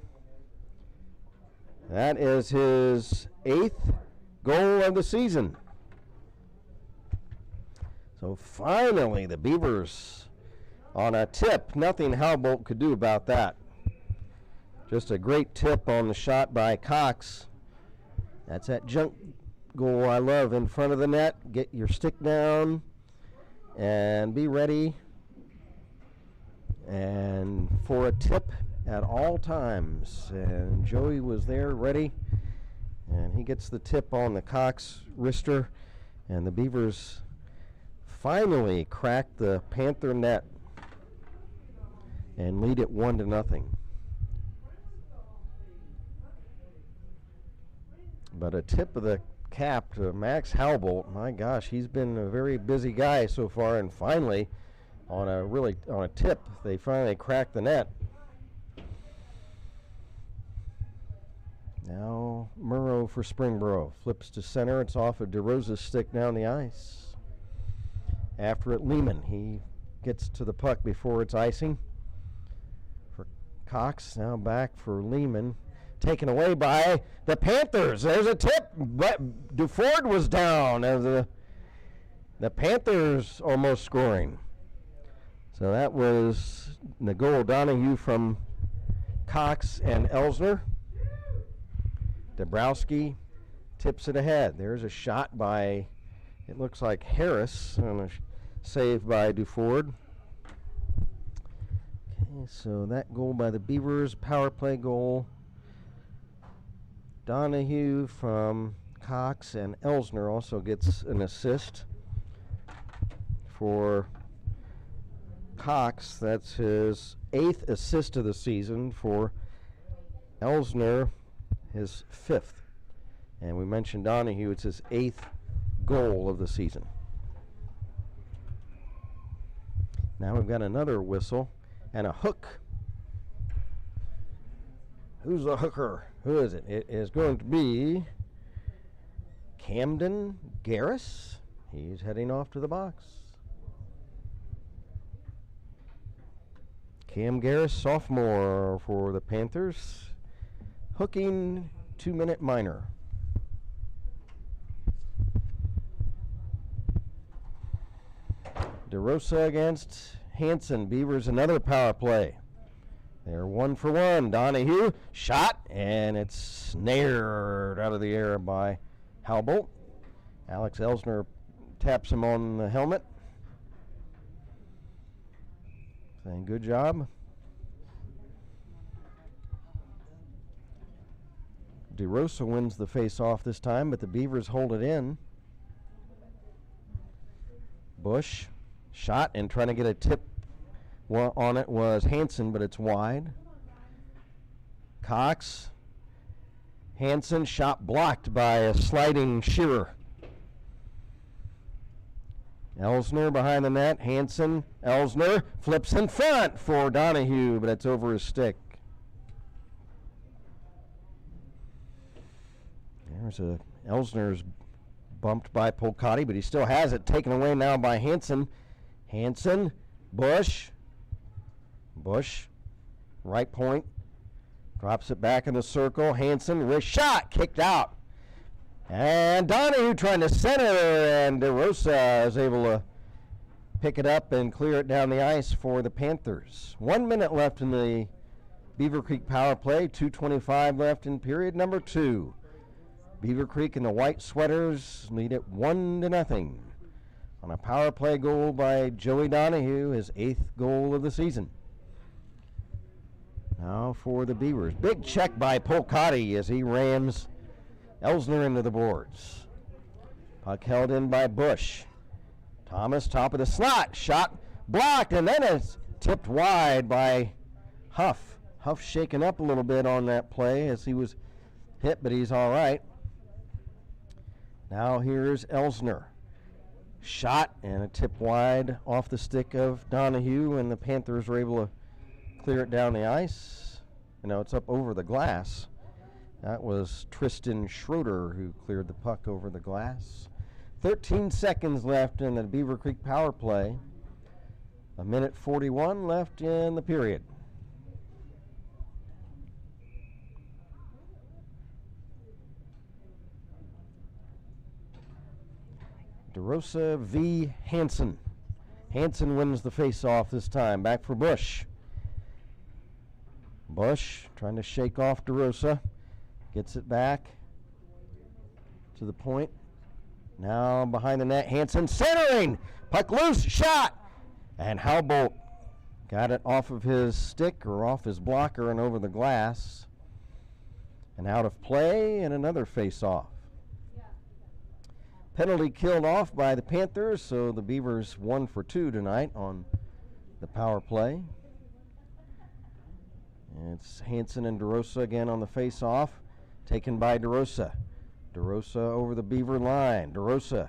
Speaker 1: that is his 8th goal of the season. So finally, the Beavers on a tip. Nothing Halbolt could do about that. Just a great tip on the shot by Cox. That's that junk goal I love in front of the net. Get your stick down and be ready. And for a tip at all times. And Joey was there ready. And he gets the tip on the Cox wrister. And the Beavers finally cracked the Panther net and lead it 1-0. But a tip of the cap to Max Halbolt. My gosh, he's been a very busy guy so far, and finally, on a tip, they finally cracked the net. Now Murrow for Springboro. Flips to center. It's off of DeRosa's stick down the ice. After it, Lehman. He gets to the puck before it's icing. For Cox, now back for Lehman. Taken away by the Panthers. There's a tip, but DeFord was down as the Panthers almost scoring. So that was the goal. Donahue from Cox and Elsner. Dabrowski tips it ahead. There's a shot by, it looks like Harris, and a save by DeFord. Okay, so that goal by the Beavers, power play goal. Donahue from Cox, and Elsner also gets an assist for Cox. That's his 8th assist of the season. For Elsner, his 5th. And we mentioned Donahue, it's his 8th goal of the season. Now we've got another whistle and a hook. Who's the hooker? Who is it? It is going to be Camden Garris. He's heading off to the box. Cam Garris, sophomore for the Panthers, hooking 2-minute minor. DeRosa against Hansen. Beavers another power play. They're 1 for 1. Donahue shot, and it's snared out of the air by Halbolt. Alex Elsner taps him on the helmet, saying good job. DeRosa wins the face-off this time, but the Beavers hold it in. Bush shot, and trying to get a tip on it was Hansen, but it's wide. Cox. Hansen shot blocked by a sliding Shearer. Elsner behind the net. Hansen, Elsner flips in front for Donahue, but it's over his stick. There's a Elsner's bumped by Polcati, but he still has it. Taken away now by Hansen. Hansen, Bush, right point, drops it back in the circle. Hansen, wrist shot, kicked out. And Donahue trying to center, and DeRosa is able to pick it up and clear it down the ice for the Panthers. 1 minute left in the Beavercreek power play, 2:25 left in period number 2. Beavercreek and the White Sweaters lead it 1-0 on a power play goal by Joey Donahue, his 8th goal of the season. Now for the Beavers. Big check by Polcati as he rams Elsner into the boards. Puck held in by Bush. Thomas, top of the slot. Shot blocked, and then it's tipped wide by Huff. Huff shaken up a little bit on that play as he was hit, but he's all right. Now here's Elsner. Shot and a tip wide off the stick of Donahue, and the Panthers were able to clear it down the ice. It's up over the glass. That was Tristan Schroeder who cleared the puck over the glass. 13 seconds left in the Beavercreek power play. 1:41 left in the period. DeRosa v. Hansen. Hansen wins the face-off this time. Back for Bush. Bush trying to shake off DeRosa. Gets it back to the point. Now behind the net, Hansen centering. Puck loose, shot. And Halbolt got it off of his stick or off his blocker and over the glass. And out of play, and another face-off. Penalty killed off by the Panthers, so the Beavers 1 for 2 tonight on the power play. And it's Hansen and DeRosa again on the face-off, taken by DeRosa. DeRosa over the Beaver line. DeRosa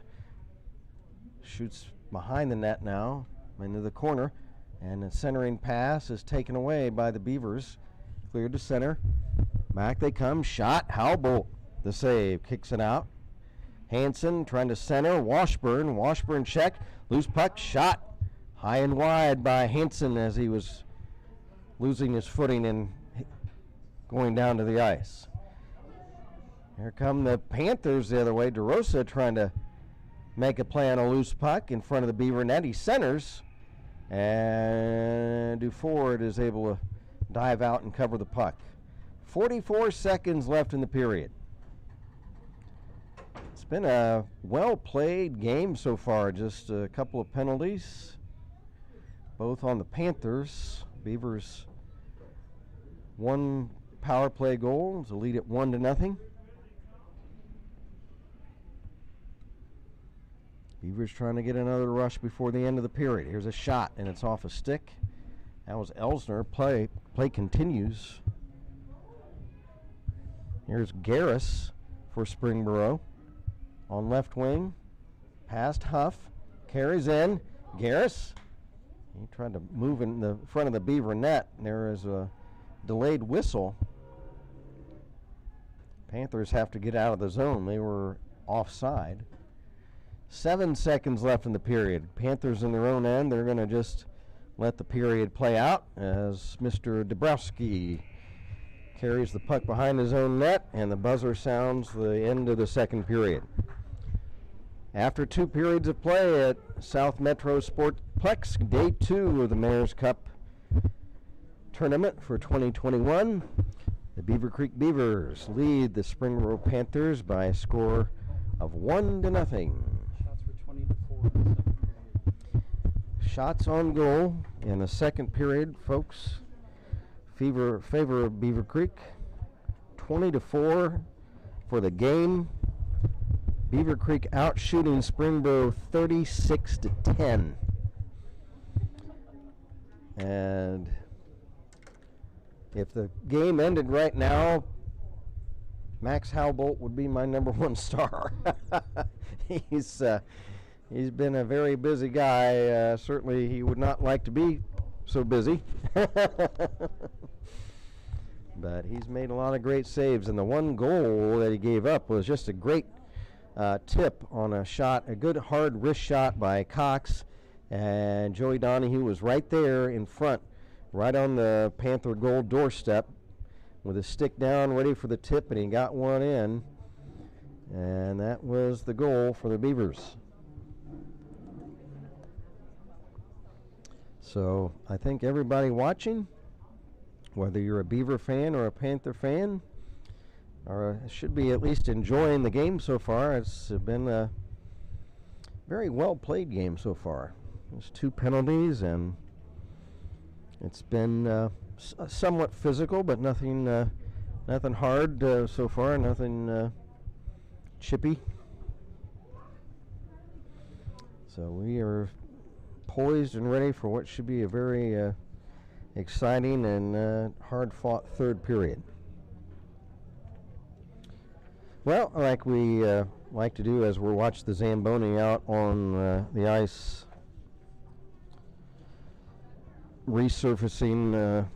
Speaker 1: shoots behind the net now, into the corner, and the centering pass is taken away by the Beavers. Cleared to center. Back they come. Shot. Halbolt, the save, kicks it out. Hansen trying to center. Washburn checked. Loose puck. Shot high and wide by Hansen as he was losing his footing and going down to the ice. Here come the Panthers the other way. DeRosa trying to make a play on a loose puck in front of the Beaver net. He centers, and Duford is able to dive out and cover the puck. 44 seconds left in the period. It's been a well-played game so far. Just a couple of penalties, both on the Panthers. Beavers 1 power play goal to lead it 1-0. Beavers trying to get another rush before the end of the period. Here's a shot, and it's off a stick. That was Elsner. Play continues. Here's Garris for Springboro. On left wing, past Huff, carries in. Garris, he tried to move in the front of the Beaver net. There is a delayed whistle Panthers have to get out of the zone. They were offside. 7 seconds left in the period. Panthers in their own end. They're going to just let the period play out as Mr. Dabrowski carries the puck behind his own net, and the buzzer sounds the end of the second period. After 2 periods of play at South Metro Sportplex, Day 2 of the Mayor's Cup tournament for 2021, the Beavercreek Beavers lead the Springboro Panthers by a score of 1-0.
Speaker 2: Shots were 20 to 4 in the second period.
Speaker 1: Shots on goal in the second period, folks. Favor of Beavercreek, 20 to 4 for the game. Beavercreek out shooting Springboro 36 to 10. And if the game ended right now, Max Howbolt would be my number 1 star. He's been a very busy guy. Certainly he would not like to be so busy. But he's made a lot of great saves, and the one goal that he gave up was just a great tip on a shot, a good hard wrist shot by Cox, and Joey Donahue was right there in front, right on the Panther goal doorstep with his stick down ready for the tip, and he got one in, and that was the goal for the Beavers. So I think everybody watching, whether you're a Beaver fan or a Panther fan, should be at least enjoying the game so far. It's been a very well played game so far. There's 2 penalties, and it's been somewhat physical, but nothing hard so far, nothing chippy. So we are poised and ready for what should be a very exciting and hard-fought third period. Well, like we like to do as we watch the Zamboni out on the ice, resurfacing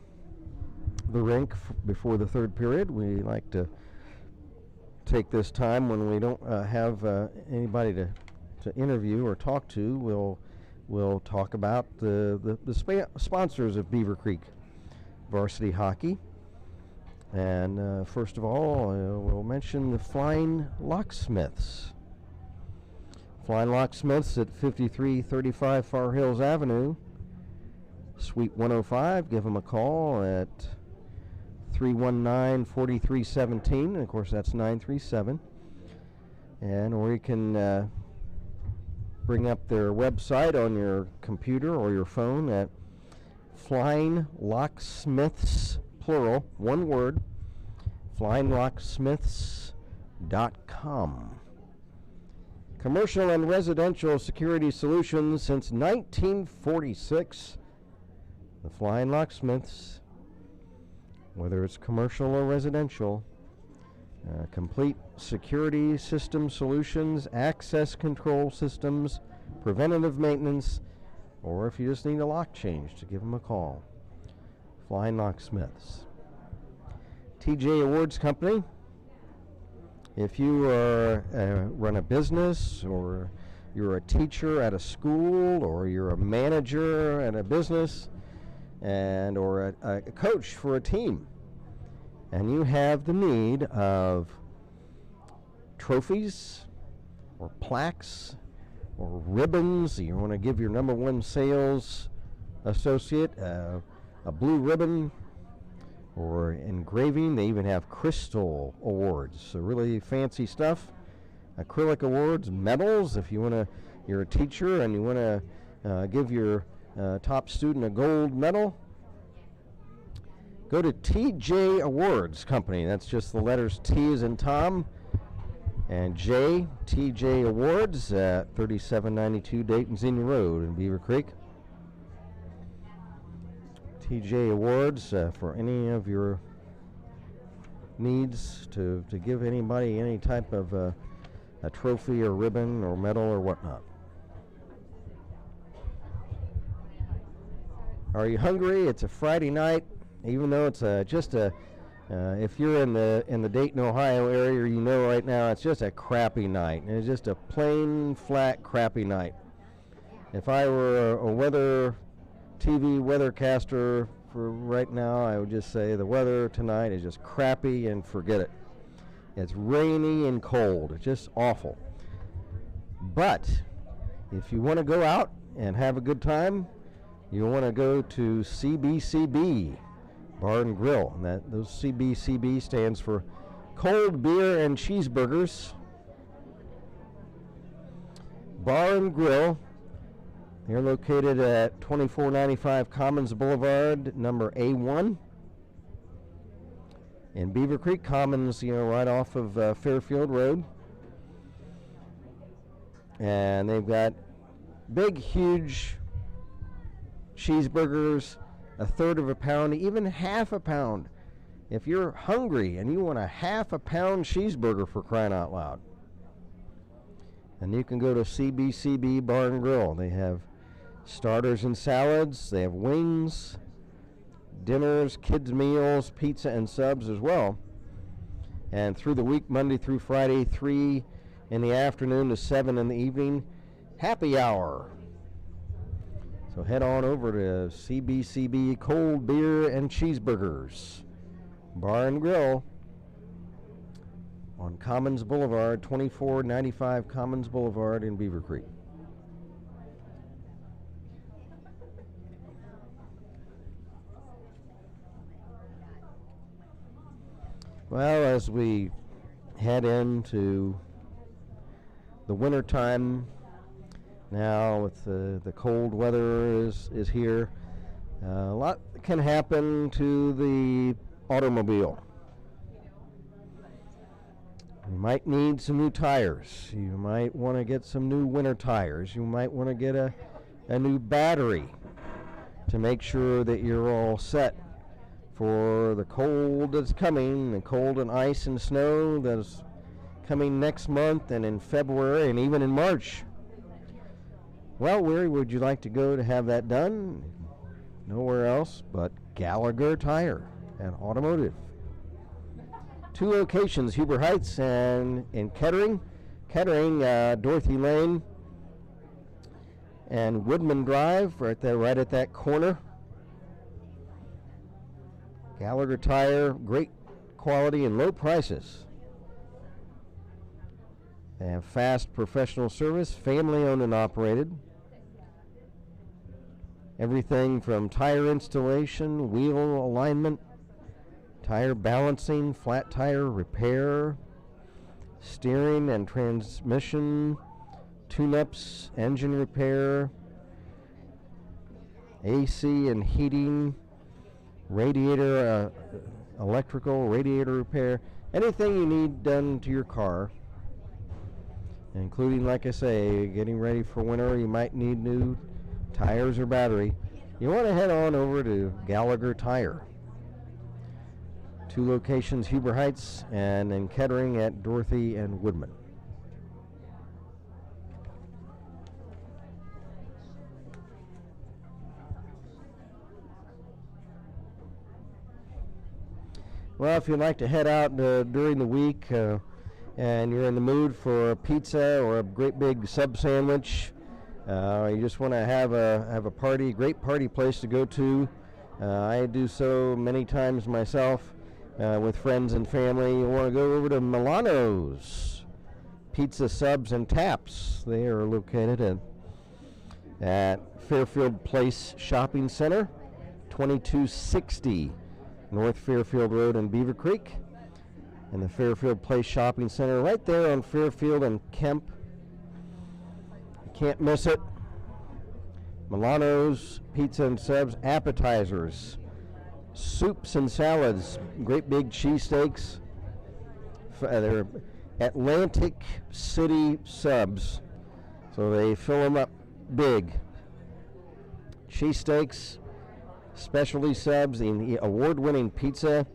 Speaker 1: the rink before the third period, we like to take this time when we don't have anybody to interview or talk to. We'll talk about the sponsors of Beavercreek varsity hockey. And first of all, we'll mention the Flying Locksmiths. Flying Locksmiths at 5335 Far Hills Avenue, Suite 105. Give them a call at 319-4317. And of course, that's 937. Or you can bring up their website on your computer or your phone at Flying Locksmiths, plural, one word, flyinglocksmiths.com. Commercial and residential security solutions since 1946. The Flying Locksmiths, whether it's commercial or residential, complete security system solutions, access control systems, preventative maintenance, or if you just need a lock change, to give them a call. Flying Locksmiths. TJ Awards Company. If you run a business, or you're a teacher at a school, or you're a manager at a business, or a coach for a team, and you have the need of trophies or plaques or ribbons, you want to give your number 1 sales associate a blue ribbon or engraving. They even have crystal awards, so really fancy stuff. Acrylic awards, medals. If you want to, you're a teacher and you want to give your top student a gold medal, go to TJ Awards Company. That's just the letters T as in Tom and J, TJ Awards at 3792 Dayton Xenia Road in Beavercreek. TJ Awards for any of your needs to give anybody any type of a trophy or ribbon or medal or whatnot. Are you hungry? It's a Friday night. Even though it's just a If you're in the Dayton, Ohio area, you know right now it's just a crappy night. It's just a plain, flat, crappy night. If I were a weather TV weathercaster for right now, I would just say the weather tonight is just crappy and forget it. It's rainy and cold. It's just awful. But if you want to go out and have a good time, you want to go to CBCB Bar and Grill. And those CBCB stands for Cold Beer and Cheeseburgers Bar and Grill. They're located at 2495 Commons Boulevard, number A1 in Beavercreek. Commons, right off of Fairfield Road. And they've got big, huge cheeseburgers, a third of a pound, even half a pound. If you're hungry and you want a half a pound cheeseburger, for crying out loud, and you can go to CBCB Bar and Grill. They have starters and salads. They have wings, dinners, kids' meals, pizza, and subs as well. And through the week, Monday through Friday, 3 in the afternoon to 7 in the evening, happy hour. So head on over to CBCB Cold Beer and Cheeseburgers Bar and Grill on Commons Boulevard, 2495 Commons Boulevard in Beavercreek. Well, as we head into the winter time now, with the cold weather is here, a lot can happen to the automobile. You might need some new tires. You might want to get some new winter tires. You might want to get a new battery to make sure that you're all set for the cold that's coming, the cold and ice and snow that's coming next month and in February and even in March. Well, where would you like to go to have that done? Nowhere else but Gallagher Tire and Automotive. 2 locations, Huber Heights and in Kettering. Kettering, Dorothy Lane and Woodman Drive, right at that corner. Gallagher Tire, great quality and low prices. They have fast professional service, family owned and operated. Everything from tire installation, wheel alignment, tire balancing, flat tire repair, steering and transmission, tune-ups, engine repair, AC and heating, radiator, electrical, radiator repair, anything you need done to your car, including, like I say, getting ready for winter. You might need new tires or battery. You want to head on over to Gallagher Tire. 2 locations, Huber Heights and in Kettering at Dorothy and Woodman. Well, if you'd like to head out during the week and you're in the mood for a pizza or a great big sub sandwich, you just want to have a party, great party place to go to. I do so many times myself with friends and family. You want to go over to Milano's Pizza Subs and Taps. They are located at Fairfield Place Shopping Center, 2260 North Fairfield Road in Beavercreek, and the Fairfield Place Shopping Center right there on Fairfield and Kemp. You can't miss it. Milano's Pizza and Subs, appetizers, soups and salads, great big cheesesteaks. They're Atlantic City subs, so they fill them up big. Cheesesteaks, specialty subs, the award-winning pizza,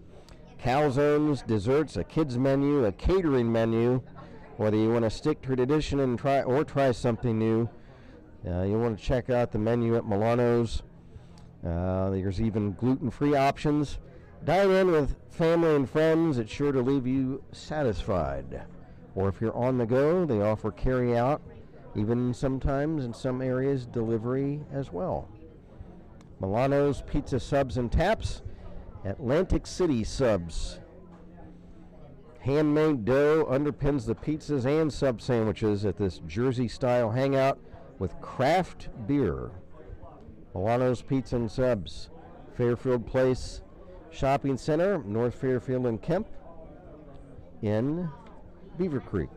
Speaker 1: calzones, desserts, a kids menu, a catering menu. Whether you want to stick to tradition and try something new, you want to check out the menu at Milano's. There's even gluten-free options, Dine in with family and friends. It's sure to leave you satisfied. Or if you're on the go, they offer carry out, even sometimes in some areas delivery as well. Milano's Pizza Subs and Taps, Atlantic City Subs. Handmade dough underpins the pizzas and sub sandwiches at this Jersey-style hangout with craft beer. Milano's Pizza and Subs, Fairfield Place Shopping Center, North Fairfield and Kemp in Beavercreek.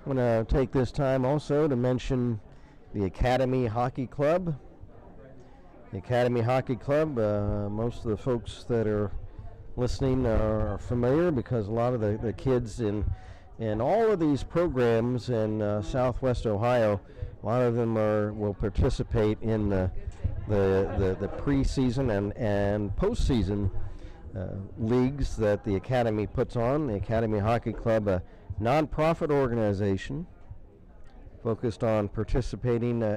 Speaker 1: I'm going to take this time also to mention the Academy Hockey Club. The Academy Hockey Club, most of the folks that are listening are familiar because a lot of the kids in all of these programs in Southwest Ohio, a lot of them will participate in the preseason and postseason leagues that the Academy puts on. The Academy Hockey Club, a nonprofit organization focused on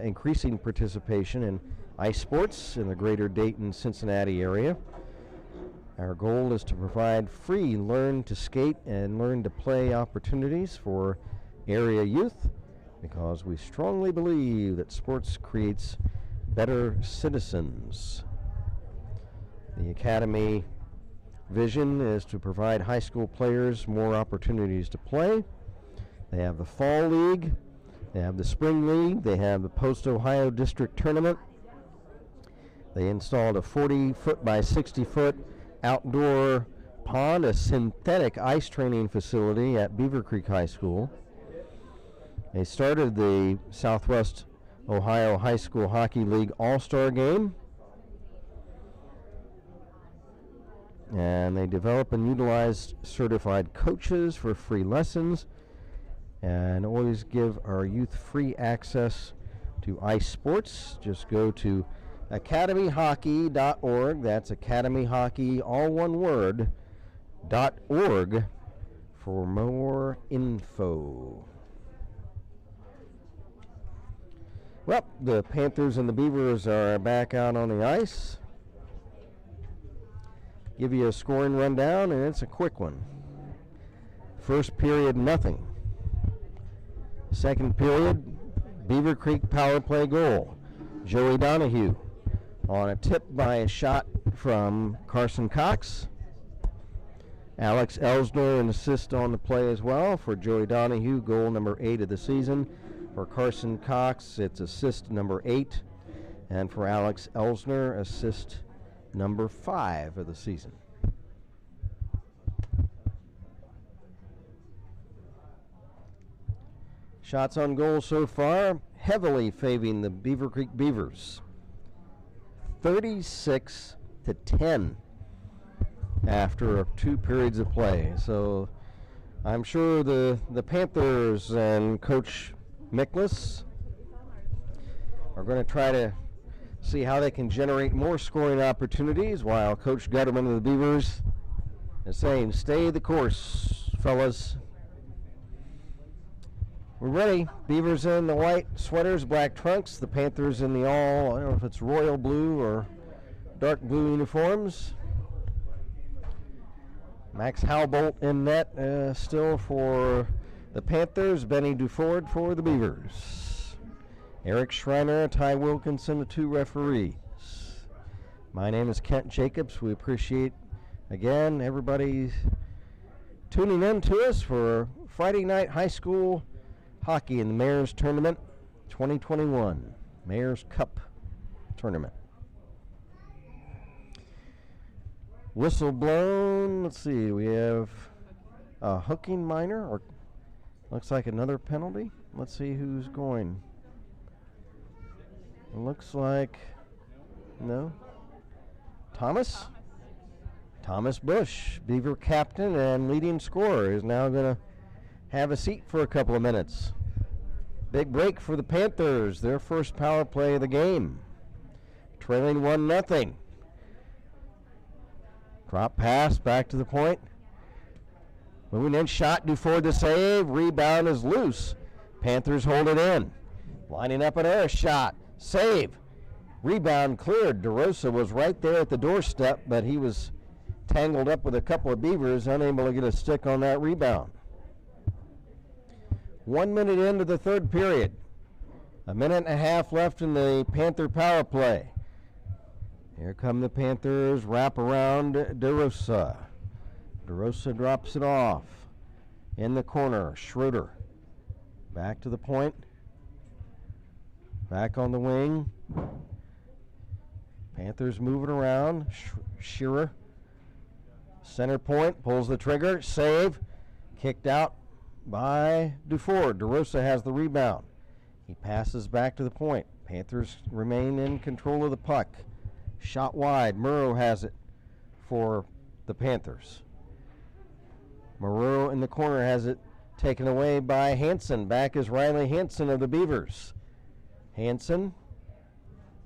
Speaker 1: increasing participation in ice sports in the greater Dayton-Cincinnati area. Our goal is to provide free learn to skate and learn to play opportunities for area youth because we strongly believe that sports creates better citizens. The Academy vision is to provide high school players more opportunities to play. They have the Fall League, they have the Spring League, they have the Post-Ohio District Tournament. They installed a 40-foot by 60-foot outdoor pond, a synthetic ice training facility at Beavercreek High School. They started the Southwest Ohio High School Hockey League All-Star Game. And they develop and utilize certified coaches for free lessons and always give our youth free access to ice sports. Just go to academyhockey.org. That's academyhockey, all one word, .org for more info. Well, the Panthers and the Beavers are back out on the ice. Give you a scoring rundown, and it's a quick one. First period, nothing. Second period, Beavercreek power play goal. Joey Donahue on a tip by a shot from Carson Cox. Alex Elsner an assist on the play as well for Joey Donahue, goal number 8 of the season. For Carson Cox, it's assist number 8. And for Alex Elsner, assist number 5 of the season. Shots on goal so far, heavily favoring the Beavercreek Beavers. 36-10 after 2 periods of play. So I'm sure the Panthers and Coach Miklas are going to try to see how they can generate more scoring opportunities, while Coach Gutterman of the Beavers is saying, stay the course, fellas. We're ready. Beavers in the white sweaters, black trunks. The Panthers in the I don't know if it's royal blue or dark blue uniforms. Max Howbolt in net still for the Panthers. Benny Duford for the Beavers. Eric Schreiner, Ty Wilkinson, the 2 referees. My name is Kent Jacobs. We appreciate, again, everybody tuning in to us for Friday night high school hockey in the Mayor's Tournament 2021, Mayor's Cup Tournament. Whistle blown. Let's see, we have a hooking minor, or looks like another penalty. Let's see who's going. It looks like, no. Thomas Bush, Beaver captain and leading scorer, is now going to have a seat for a couple of minutes. Big break for the Panthers, their first power play of the game. Trailing 1-0. Drop pass back to the point. Moving in, shot, Duford to save. Rebound is loose. Panthers hold it in. Lining up an air shot. Save. Rebound cleared. DeRosa was right there at the doorstep, but he was tangled up with a couple of Beavers, unable to get a stick on that rebound. 1 minute into the third period. A minute and a half left in the Panther power play. Here come the Panthers, wrap around DeRosa. DeRosa drops it off. In the corner, Schroeder. Back to the point. Back on the wing. Panthers moving around. Shearer. Center point, pulls the trigger, save. Kicked out by Duford. DeRosa has the rebound. He passes back to the point. Panthers remain in control of the puck. Shot wide. Murrow has it for the Panthers. Murrow in the corner has it taken away by Hansen. Back is Riley Hansen of the Beavers. Hansen,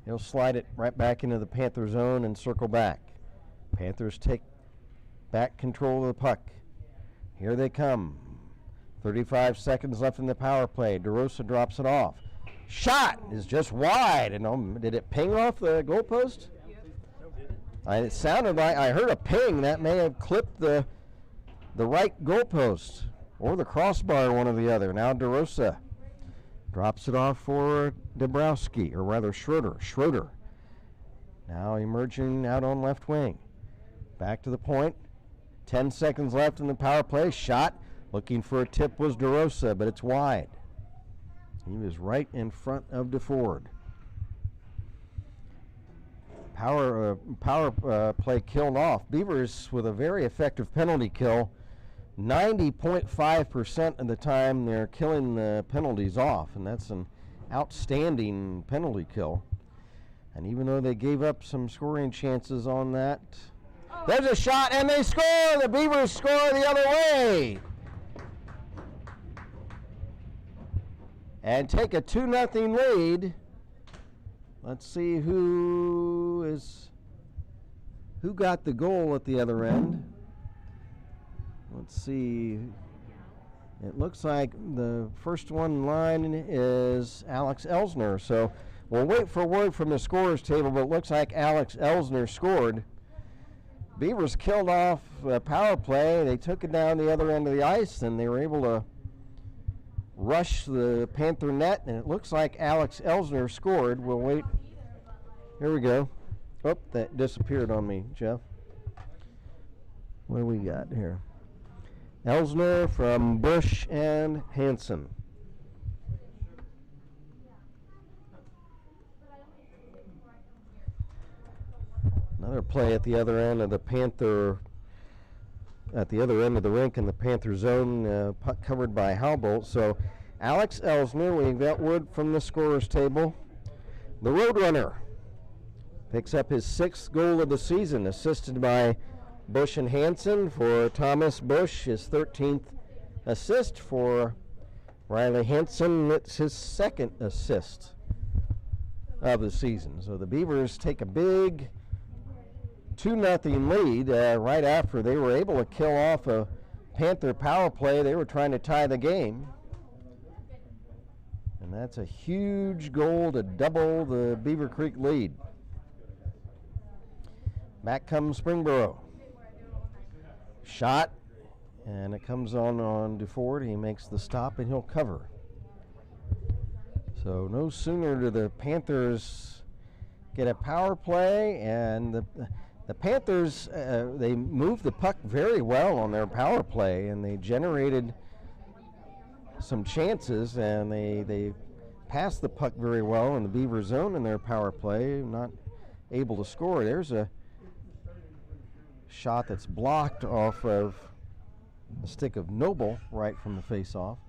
Speaker 1: he'll slide it right back into the Panther zone and circle back. Panthers take back control of the puck. Here they come. 35 seconds left in the power play. DeRosa drops it off. Shot is just wide. And did it ping off the goalpost? It sounded like I heard a ping. That may have clipped the right goalpost or the crossbar, one or the other. Now DeRosa drops it off for Dabrowski, or rather Schroeder. Schroeder now emerging out on left wing. Back to the point. 10 seconds left in the power play. Shot. Looking for a tip was DeRosa, but it's wide. He was right in front of DeFord. Power play killed off. Beavers with a very effective penalty kill. 90.5% of the time they're killing the penalties off, and that's an outstanding penalty kill. And even though they gave up some scoring chances on that, there's a shot and they score! The Beavers score the other way! And take a 2-0 lead. Let's see who got the goal at the other end. Let's see. It looks like the first one in line is Alex Elsner. So we'll wait for word from the scorers table, but it looks like Alex Elsner scored. Beavers killed off a power play. They took it down the other end of the ice, and they were able to rush the Panther net, and it looks like Alex Elsner scored. We'll wait. Here we go. Oh, that disappeared on me, Jeff. What do we got here? Elsner from Bush and Hansen. Another play at the other end of the Panther, at the other end of the rink in the Panther zone, puck covered by Howbolt. So Alex Elsner, we got word from the scorers table. The Roadrunner picks up his 6th goal of the season, assisted by Bush and Hansen. For Thomas Bush, his 13th assist. For Riley Hansen, it's his 2nd assist of the season. So the Beavers take a big 2-0 lead right after they were able to kill off a Panther power play. They were trying to tie the game. And that's a huge goal to double the Beavercreek lead. Back comes Springboro. Shot, and it comes on Duford. He makes the stop, and he'll cover. So no sooner do the Panthers get a power play, and the Panthers, they moved the puck very well on their power play, and they generated some chances, and they passed the puck very well in the Beaver zone in their power play, not able to score. There's a shot that's blocked off of the stick of Noble right from the face-off.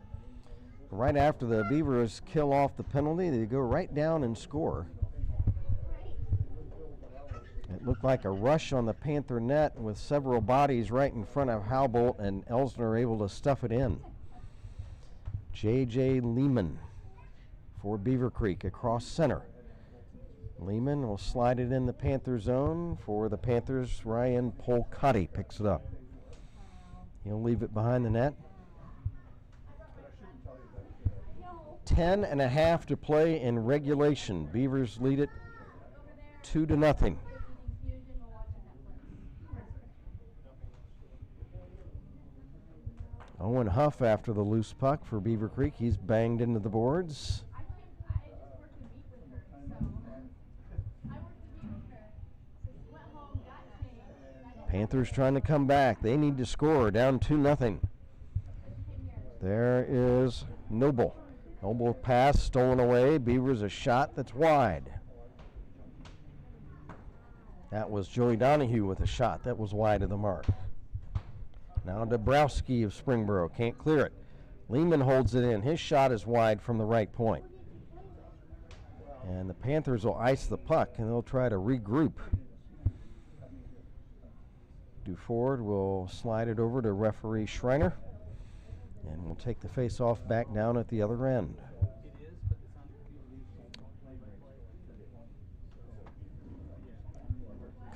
Speaker 1: Right after the Beavers kill off the penalty, they go right down and score. It looked like a rush on the Panther net with several bodies right in front of Howbolt, and Elsner able to stuff it in. J.J. Lehman for Beavercreek across center. Lehman will slide it in the Panther zone. For the Panthers, Ryan Polcotti picks it up. He'll leave it behind the net. 10.5 to play in regulation. Beavers lead it 2-0. Owen Huff after the loose puck for Beavercreek. He's banged into the boards. Panthers trying to come back. They need to score, down 2-0. There is Noble. Noble pass stolen away. Beavers a shot that's wide. That was Joey Donahue with a shot that was wide of the mark. Now Dabrowski of Springboro can't clear it. Lehman holds it in. His shot is wide from the right point. And the Panthers will ice the puck and they'll try to regroup. Duford will slide it over to referee Schreiner. And we'll take the face-off back down at the other end.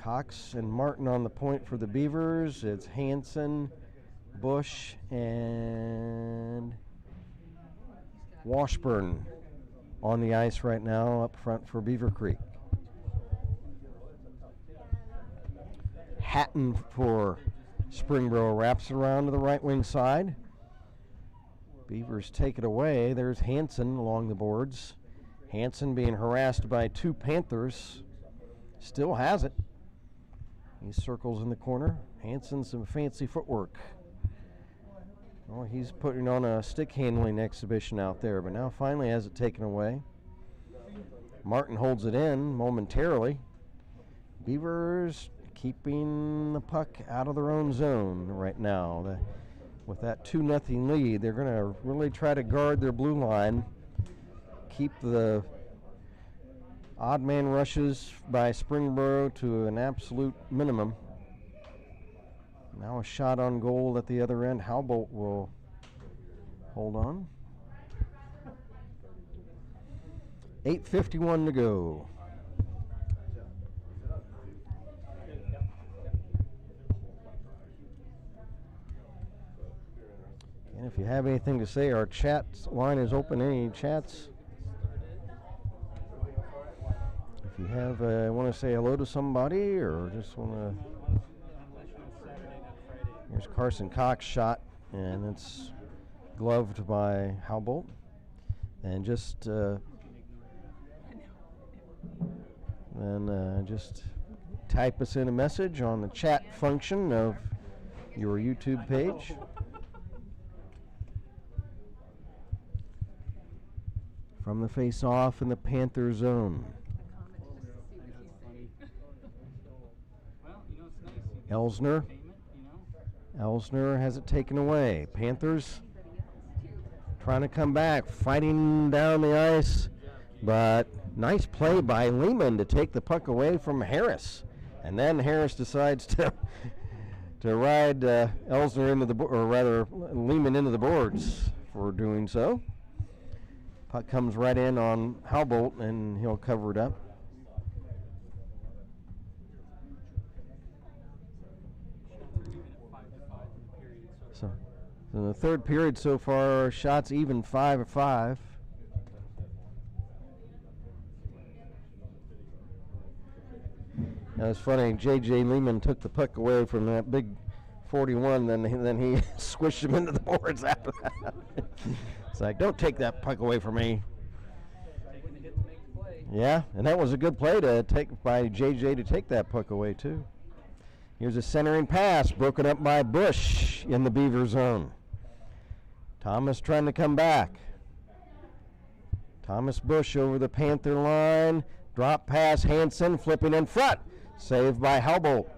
Speaker 1: Cox and Martin on the point for the Beavers. It's Hansen, Bush, and Washburn on the ice right now up front for Beavercreek. Hatton for Springboro wraps around to the right wing side. Beavers take it away. There's Hansen along the boards. Hansen being harassed by two Panthers. Still has it. He circles in the corner. Hansen some fancy footwork. Well, he's putting on a stick handling exhibition out there, but now finally has it taken away. Martin holds it in momentarily. Beavers keeping the puck out of their own zone right now. With that 2-0 lead, they're going to really try to guard their blue line, keep the odd man rushes by Springboro to an absolute minimum. Now a shot on goal at the other end. Halbolt will hold on. 8:51 to go. And if you have anything to say, our chat line is open. Any chats? If you have want to say hello to somebody or just want to. Here's Carson Cox shot, and it's gloved by Halbolt. And just just type us in a message on the chat function of your YouTube page. From the face-off in the Panther zone. Elsner. Elsner has it taken away. Panthers trying to come back, fighting down the ice, but nice play by Lehman to take the puck away from Harris. And then Harris decides to ride Elsner into the or rather Lehman into the boards for doing so. Puck comes right in on Halbolt, and he'll cover it up. So in the third period so far, shots even 5-5. Now it's funny, J.J. Lehman took the puck away from that big 41, then he squished him into the boards after that. It's like, don't take that puck away from me.
Speaker 2: Taking the hit to make the play.
Speaker 1: Yeah, and that was a good play to take by J.J. to take that puck away, too. Here's a centering pass, broken up by Bush in the Beaver zone. Thomas trying to come back. Thomas Bush over the Panther line. Drop pass, Hansen flipping in front. Saved by Halbolt.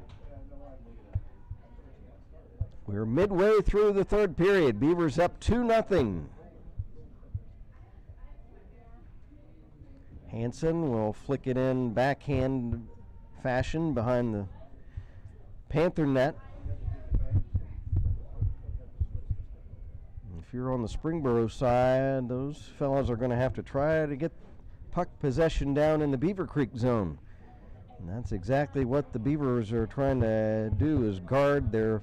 Speaker 1: We're midway through the third period. Beavers up 2-0. Hansen will flick it in backhand fashion behind the Panther net. If you're on the Springboro side, those fellas are going to have to try to get puck possession down in the Beavercreek zone. And that's exactly what the Beavers are trying to do, is guard their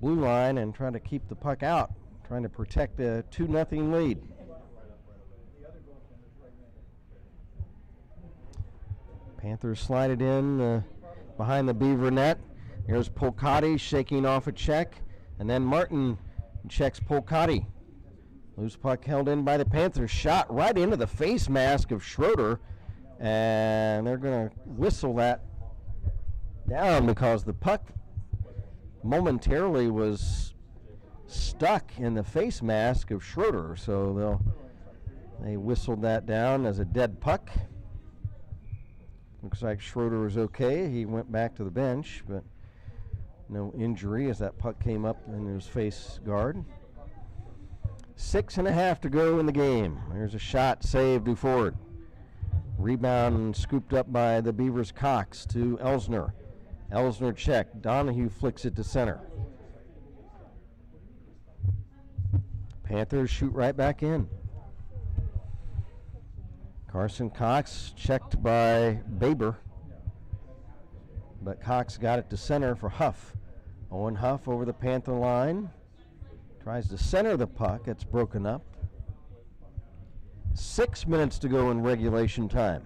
Speaker 1: blue line and trying to keep the puck out, trying to protect a 2-0 lead. Panthers slide it in behind the Beaver net. Here's Polcati shaking off a check, and then Martin checks Polcati. Loose puck held in by the Panthers, shot right into the face mask of Schroeder, and they're going to whistle that down because the puck momentarily was stuck in the face mask of Schroeder, so they whistled that down as a dead puck. Looks like Schroeder was okay. He went back to the bench, but no injury as that puck came up in his face guard. 6.5 to go in the game. There's a shot saved to Ford. Rebound scooped up by the Beavers' Cox to Elsner. Elsner check. Donahue flicks it to center. Panthers shoot right back in. Carson Cox checked by Baber, but Cox got it to center for Huff. Owen Huff over the Panther line. Tries to center the puck. It's broken up. 6 minutes to go in regulation time.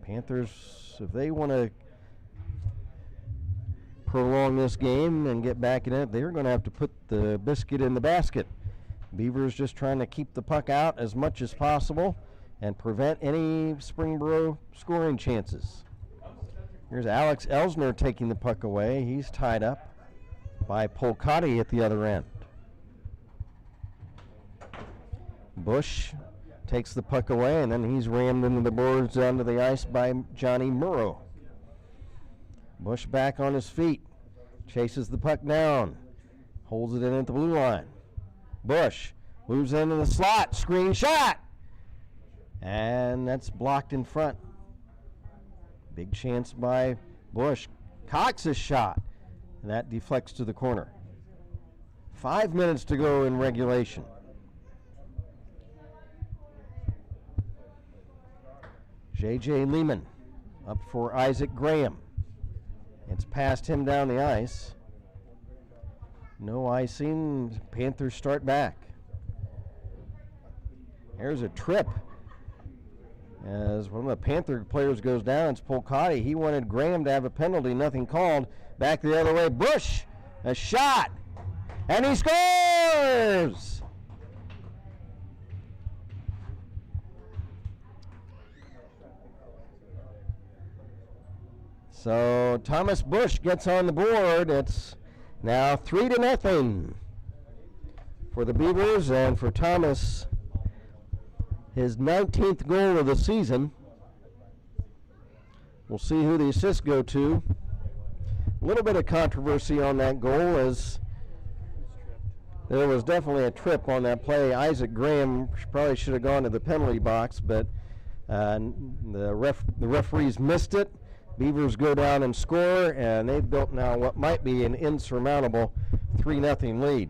Speaker 1: Panthers, if they want to prolong this game and get back in it, they're going to have to put the biscuit in the basket. Beavers just trying to keep the puck out as much as possible and prevent any Springboro scoring chances. Here's Alex Elsner taking the puck away. He's tied up by Polcati at the other end. Bush takes the puck away, and then he's rammed into the boards onto the ice by Johnny Murrow. Bush back on his feet, chases the puck down, holds it in at the blue line. Bush moves into the slot, screen shot, and that's blocked in front. Big chance by Bush. Cox's shot, and that deflects to the corner. 5 minutes to go in regulation. J.J. Lehman up for Isaac Graham. It's past him down the ice. No icing. Panthers start back. There's a trip as one of the Panther players goes down. It's Polcati. He wanted Graham to have a penalty. Nothing called. Back the other way. Bush, a shot, and he scores! So Thomas Bush gets on the board. It's now 3-0 for the Beavers, and for Thomas, his 19th goal of the season. We'll see who the assists go to. A little bit of controversy on that goal, as there was definitely a trip on that play. Isaac Graham probably should have gone to the penalty box, but the referees missed it. Beavers go down and score, and they've built now what might be an insurmountable 3-0 lead.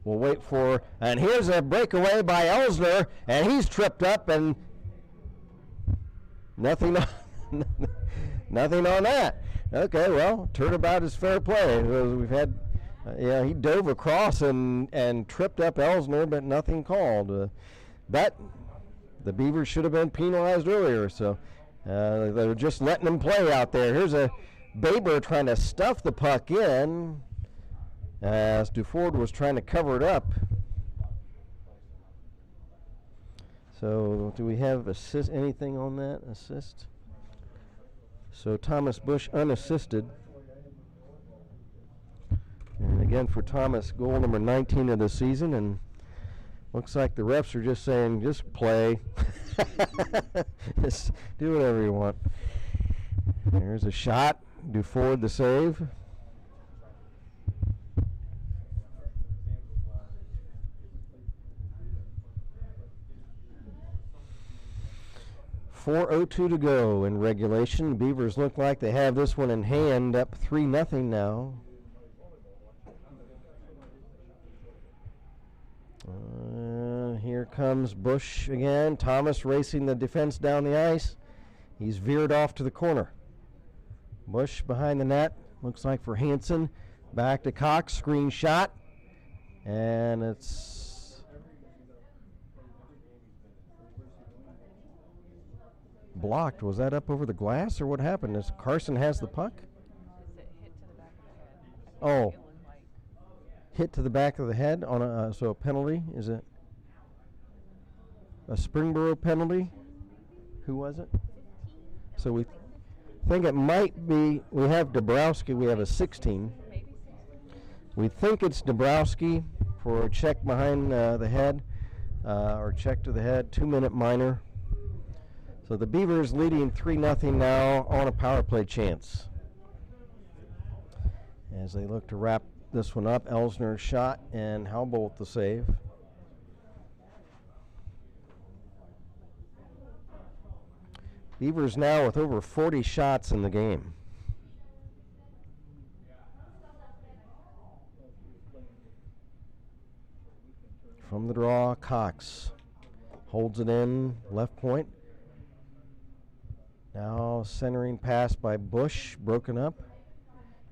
Speaker 1: We'll wait for, and here's a breakaway by Elsner, and he's tripped up, and nothing on that. Okay, well, turnabout is fair play. We've had, he dove across and tripped up Elsner, but nothing called. But the Beavers should have been penalized earlier, so they were just letting them play out there. Here's a Baber trying to stuff the puck in as DuFord was trying to cover it up. So do we have anything on that assist? So Thomas Bush unassisted. And again for Thomas, goal number 19 of the season, and looks like the refs are just saying, just play. Just do whatever you want. There's a shot. DuFord the save. .4:02 to go in regulation. Beavers look like they have this one in hand, up 3-0 now. Here comes Bush again. Thomas racing the defense down the ice. He's veered off to the corner. Bush behind the net. Looks like for Hansen. Back to Cox. Screen shot. And it's blocked. Was that up over the glass or what happened? As Carson has the puck? Oh, hit to the back of the head on a so a penalty. Is it a Springboro penalty? Who was it? So we think it might be. We have Dabrowski. We have a 16. We think it's Dabrowski for a check behind the head or check to the head. 2-minute minor. So the Beavers leading 3-0 now on a power play chance. As they look to wrap this one up, Elsner shot and Halbolt the save. Beavers now with over 40 shots in the game. From the draw, Cox holds it in, left point. Now centering pass by Bush, broken up.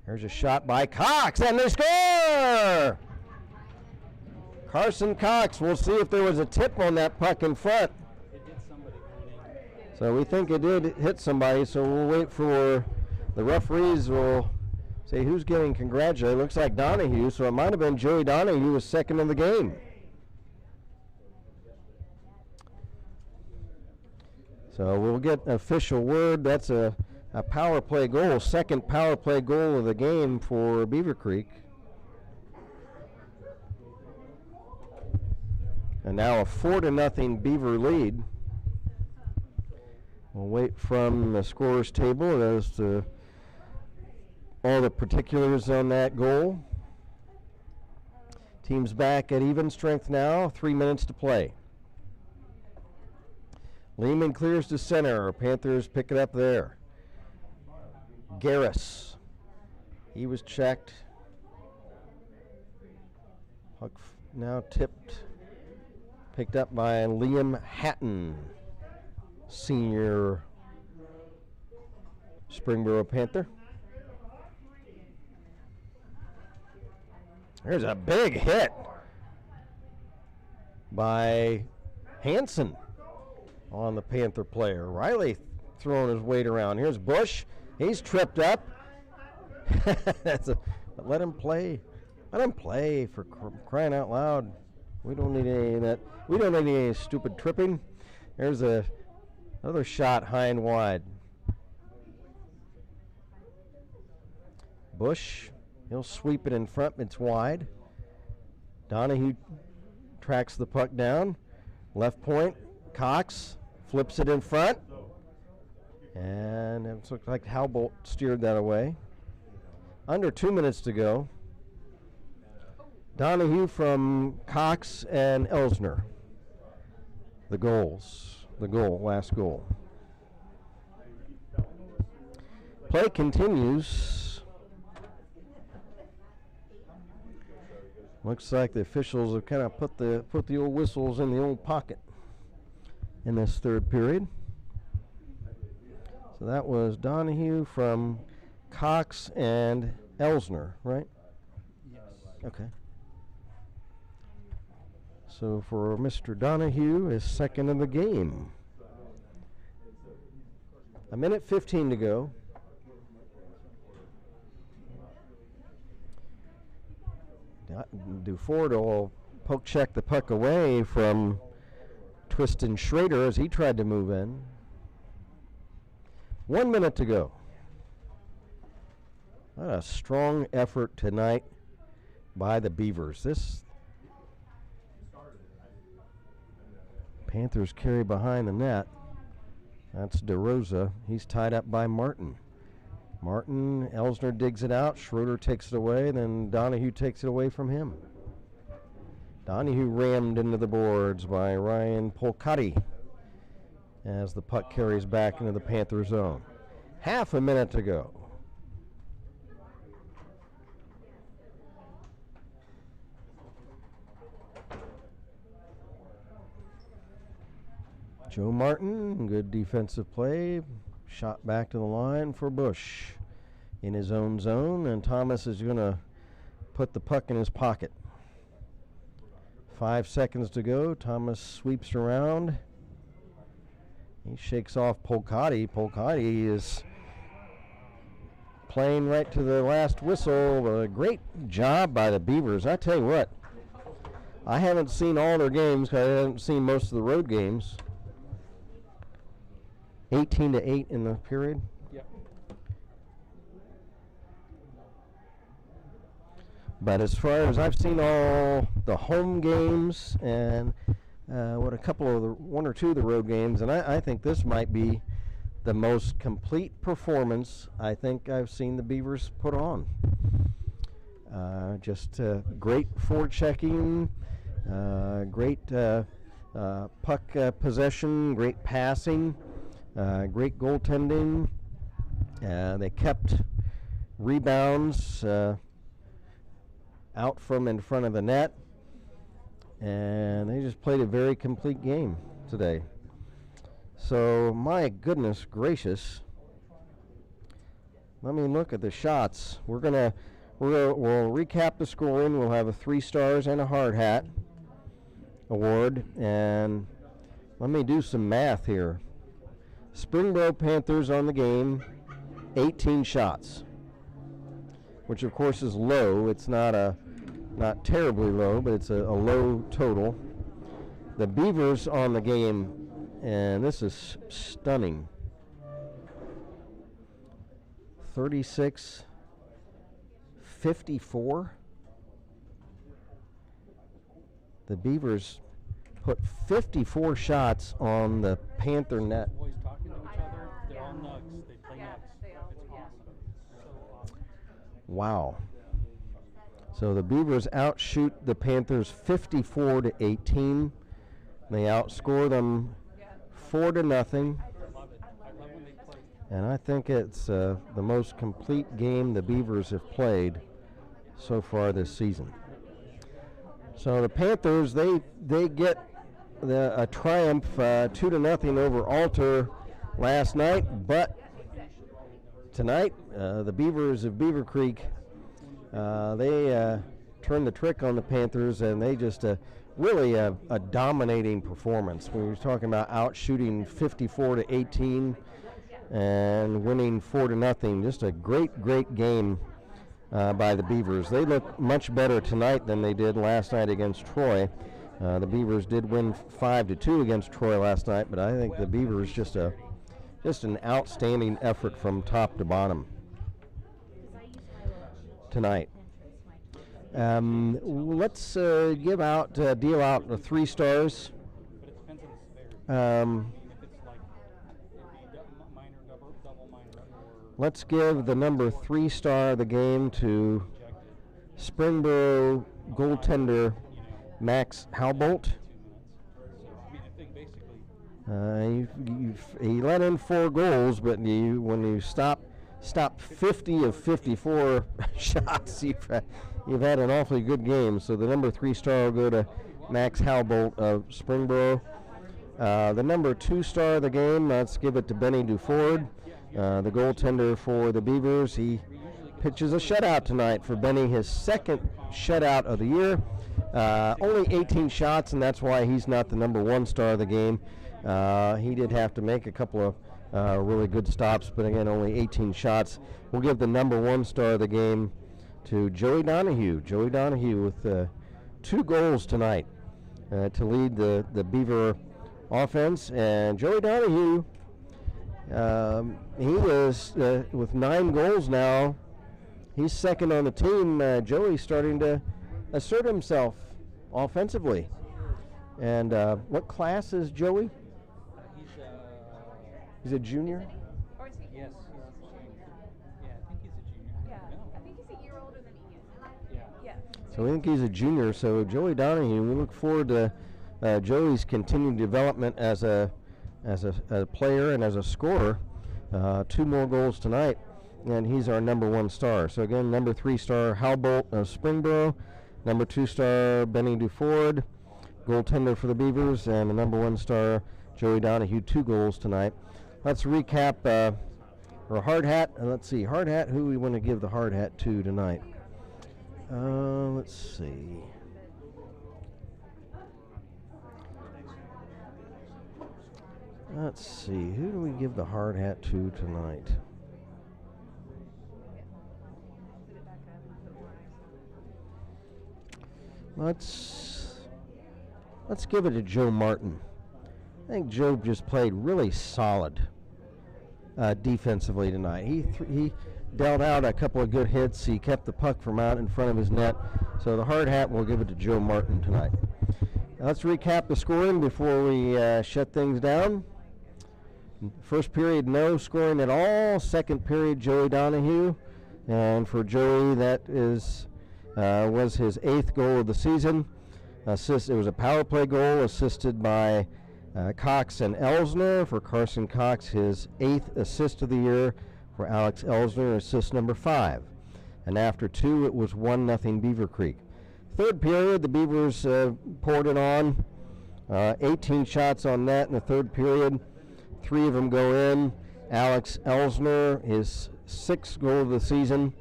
Speaker 1: There's a shot by Cox, and they score! Carson Cox. We'll see if there was a tip on that puck in front.
Speaker 2: It did somebody going in.
Speaker 1: So we think it did hit somebody, so we'll wait for the referees will say who's getting congratulated. Looks like Donahue, so it might have been Joey Donahue who was second in the game. So we'll get an official word. That's a power play goal, second power play goal of the game for Beavercreek. And now a 4-0 Beaver lead. We'll wait from the scorer's table as to all the particulars on that goal. Team's back at even strength now, 3 minutes to play. Lehman clears to center. Panthers pick it up there. Garris. He was checked. Puck now tipped. Picked up by Liam Hatton, senior Springboro Panther. There's a big hit by Hansen on the Panther player. Riley throwing his weight around. Here's Bush. He's tripped up. Let him play. Let him play, for crying out loud. We don't need any of that. We don't need any stupid tripping. There's another shot high and wide. Bush, he'll sweep it in front. It's wide. Donahue tracks the puck down. Left point. Cox flips it in front. And it looks like Halbolt steered that away. Under 2 minutes to go. Donahue from Cox and Elsner. The goals. The goal, last goal. Play continues. Looks like the officials have kind of put the old whistles in the old pocket in this third period. So that was Donahue from Cox and Elsner, right?
Speaker 2: Yes.
Speaker 1: Okay. So for Mr. Donahue is second in the game. 1:15 to go. Duford will poke check the puck away from Twiston Schrader as he tried to move in. 1 minute to go. What a strong effort tonight by the Beavers. This Panthers carry behind the net. That's DeRosa. He's tied up by Martin. Martin, Elsner digs it out. Schroeder takes it away. Then Donahue takes it away from him. Donahue rammed into the boards by Ryan Polcati as the puck carries back into the Panther zone. Half a minute to go. Joe Martin, good defensive play. Shot back to the line for Bush. in his own zone, and Thomas is going to put the puck in his pocket. 5 seconds to go. Thomas sweeps around. He shakes off Polcati. Polcati is playing right to the last whistle. A great job by the Beavers. I tell you what, I haven't seen all their games because I haven't seen most of the road games. 18-8 in the period.
Speaker 2: Yep.
Speaker 1: But as far as I've seen all the home games and one or two of the road games, and I think this might be the most complete performance I think I've seen the Beavers put on. Just great forechecking, great puck possession, great passing, great goaltending. They kept rebounds out from in front of the net, and they just played a very complete game today. So, my goodness gracious, let me look at the shots. We'll recap the scoring. We'll have a 3 stars and a hard hat award, and let me do some math here. Springboro Panthers on the game, 18 shots, which of course is low. It's not terribly low, but it's a low total. The Beavers on the game, and this is stunning, 36-54. The Beavers put 54 shots on the Panther net.
Speaker 2: Boys talking to each other. They're all nugs. They play nugs. It's awesome. So awesome.
Speaker 1: Wow. So the Beavers outshoot the Panthers 54-18. They outscore them 4-0.
Speaker 2: I love it. I love when they play.
Speaker 1: And I think it's the most complete game the Beavers have played so far this season. So the Panthers, they get a triumph 2-0 over Alter last night, but tonight the Beavers of Beavercreek, they turned the trick on the Panthers, and they just really a dominating performance. We were talking about outshooting 54-18 and winning 4-0. Just a great game by the Beavers. They look much better tonight than they did last night against Troy. The Beavers did win 5-2 against Troy last night, but I think the Beavers just an outstanding effort from top to bottom tonight. Let's deal out the 3 stars.
Speaker 2: But it depends on the severity. If it's like minor, double minor, or
Speaker 1: Let's give the number 3 star of the game to Springboro goaltender Max Halbolt.
Speaker 2: 2 minutes. So I mean, I think basically.
Speaker 1: He let in 4 goals, but when you stop 50 of 54 shots, you've had an awfully good game. So the number 3 star will go to Max Halbolt of Springboro. The number 2 star of the game, let's give it to Benny Duford, the goaltender for the Beavers. He pitches a shutout tonight for Benny, his 2nd shutout of the year. Only 18 shots, and that's why he's not the number 1 star of the game. He did have to make a couple of really good stops, but again, only 18 shots. We'll give the number 1 star of the game to Joey Donahue. Joey Donahue with 2 goals tonight to lead the Beaver offense. And Joey Donahue, he is with 9 goals now. He's 2nd on the team. Joey's starting to assert himself offensively. And what class is Joey? He's a junior?
Speaker 3: Or is he?
Speaker 2: Yes, he's a junior. Yeah, I think he's a junior.
Speaker 3: Yeah.
Speaker 2: No.
Speaker 3: I think he's a year older than he is.
Speaker 2: Yeah.
Speaker 3: Yeah.
Speaker 1: So we think he's a junior. So Joey Donahue, we look forward to Joey's continued development as a player and as a scorer. 2 more goals tonight, and he's our number 1 star. So again, number 3 star Halbolt of Springboro, number 2 star Benny Duford, goaltender for the Beavers, and the number 1 star Joey Donahue, 2 goals tonight. Let's recap or hard hat. Let's see, hard hat. Who we want to give the hard hat to tonight? Let's see. Let's see. Who do we give the hard hat to tonight? Let's give it to Joe Martin. I think Joe just played really solid defensively tonight. He dealt out a couple of good hits. He kept the puck from out in front of his net. So the hard hat, we'll give it to Joe Martin tonight. Let's recap the scoring before we shut things down. First period, no scoring at all. Second period, Joey Donahue. And for Joey, that was his 8th goal of the season. It was a power play goal assisted by Cox and Elsner. For Carson Cox, his 8th assist of the year. For Alex Elsner, assist number 5. And after 2, it was 1-0 Beavercreek. Third period, the Beavers poured it on. 18 shots on net in the third period. 3 of them go in. Alex Elsner, his 6th goal of the season,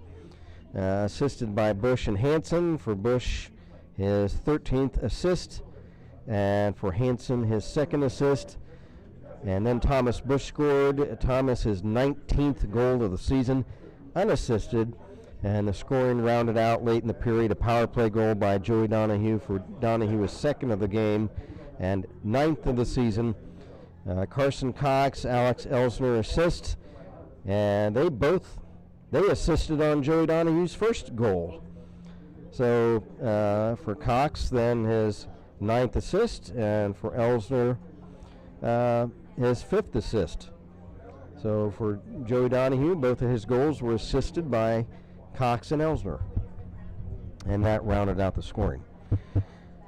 Speaker 1: assisted by Bush and Hansen. For Bush, his 13th assist, and for Hansen, his 2nd assist. And then Thomas Bush scored. Thomas, his 19th goal of the season, unassisted. And the scoring rounded out late in the period, a power play goal by Joey Donahue. For Donahue, was 2nd of the game and 9th of the season. Carson Cox, Alex Elsner assists, and they assisted on Joey Donahue's 1st goal. So for Cox, then his 9th assist, and for Elsner, his 5th assist. So for Joey Donahue, both of his goals were assisted by Cox and Elsner, and that rounded out the scoring.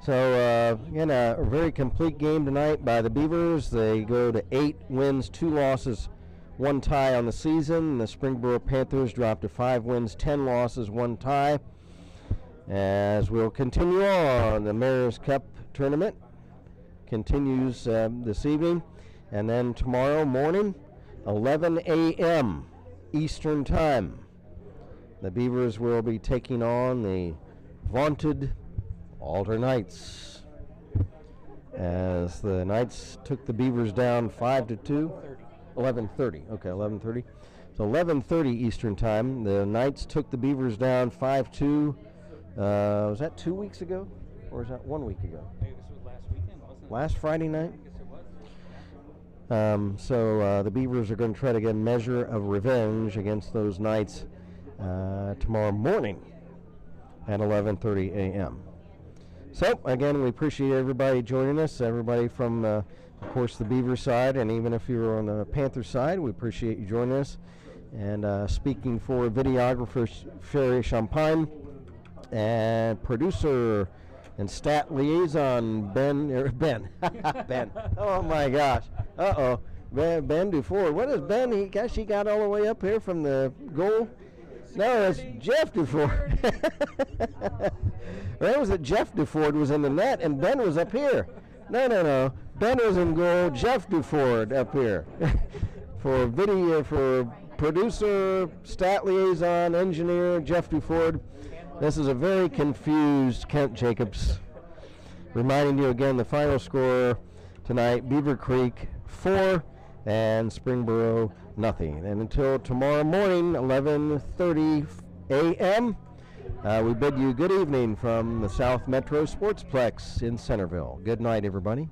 Speaker 1: So again, a very complete game tonight by the Beavers. They go to 8 wins, 2 losses, 1 tie on the season. The Springboro Panthers dropped to 5 wins, 10 losses, 1 tie. As we'll continue on, the Mayor's Cup tournament continues this evening, and then tomorrow morning, 11 a.m. Eastern Time, the Beavers will be taking on the vaunted Alder Knights, as the Knights took the Beavers down 5-2. 11:30. Okay, 11:30. So 11:30 Eastern Time. The Knights took the Beavers down 5-2. Was that 2 weeks ago, or is that 1 week ago?
Speaker 2: Hey, this was last weekend, wasn't it?
Speaker 1: Last Friday night.
Speaker 2: I guess it was.
Speaker 1: So the Beavers are going to try to get a measure of revenge against those Knights tomorrow morning at 11:30 a.m. So, again, we appreciate everybody joining us, everybody from, of course, the Beaver side, and even if you're on the Panther side, we appreciate you joining us. And speaking for videographer Sherry Champagne and producer and stat liaison Ben. Oh, my gosh. Uh-oh. Ben Duford. What is Ben? He got all the way up here from the goal. No, it's Jeff Duford. That was that Jeff Duford was in the net, and Ben was up here. No. Ben was in goal. Jeff Duford up here. For producer, stat liaison, engineer, Jeff Duford. This is a very confused Kent Jacobs. Reminding you again, the final score tonight: Beavercreek 4 and Springboro 0. And until tomorrow morning, 11:30 a.m., we bid you good evening from the South Metro Sportsplex in Centerville. Good night, everybody.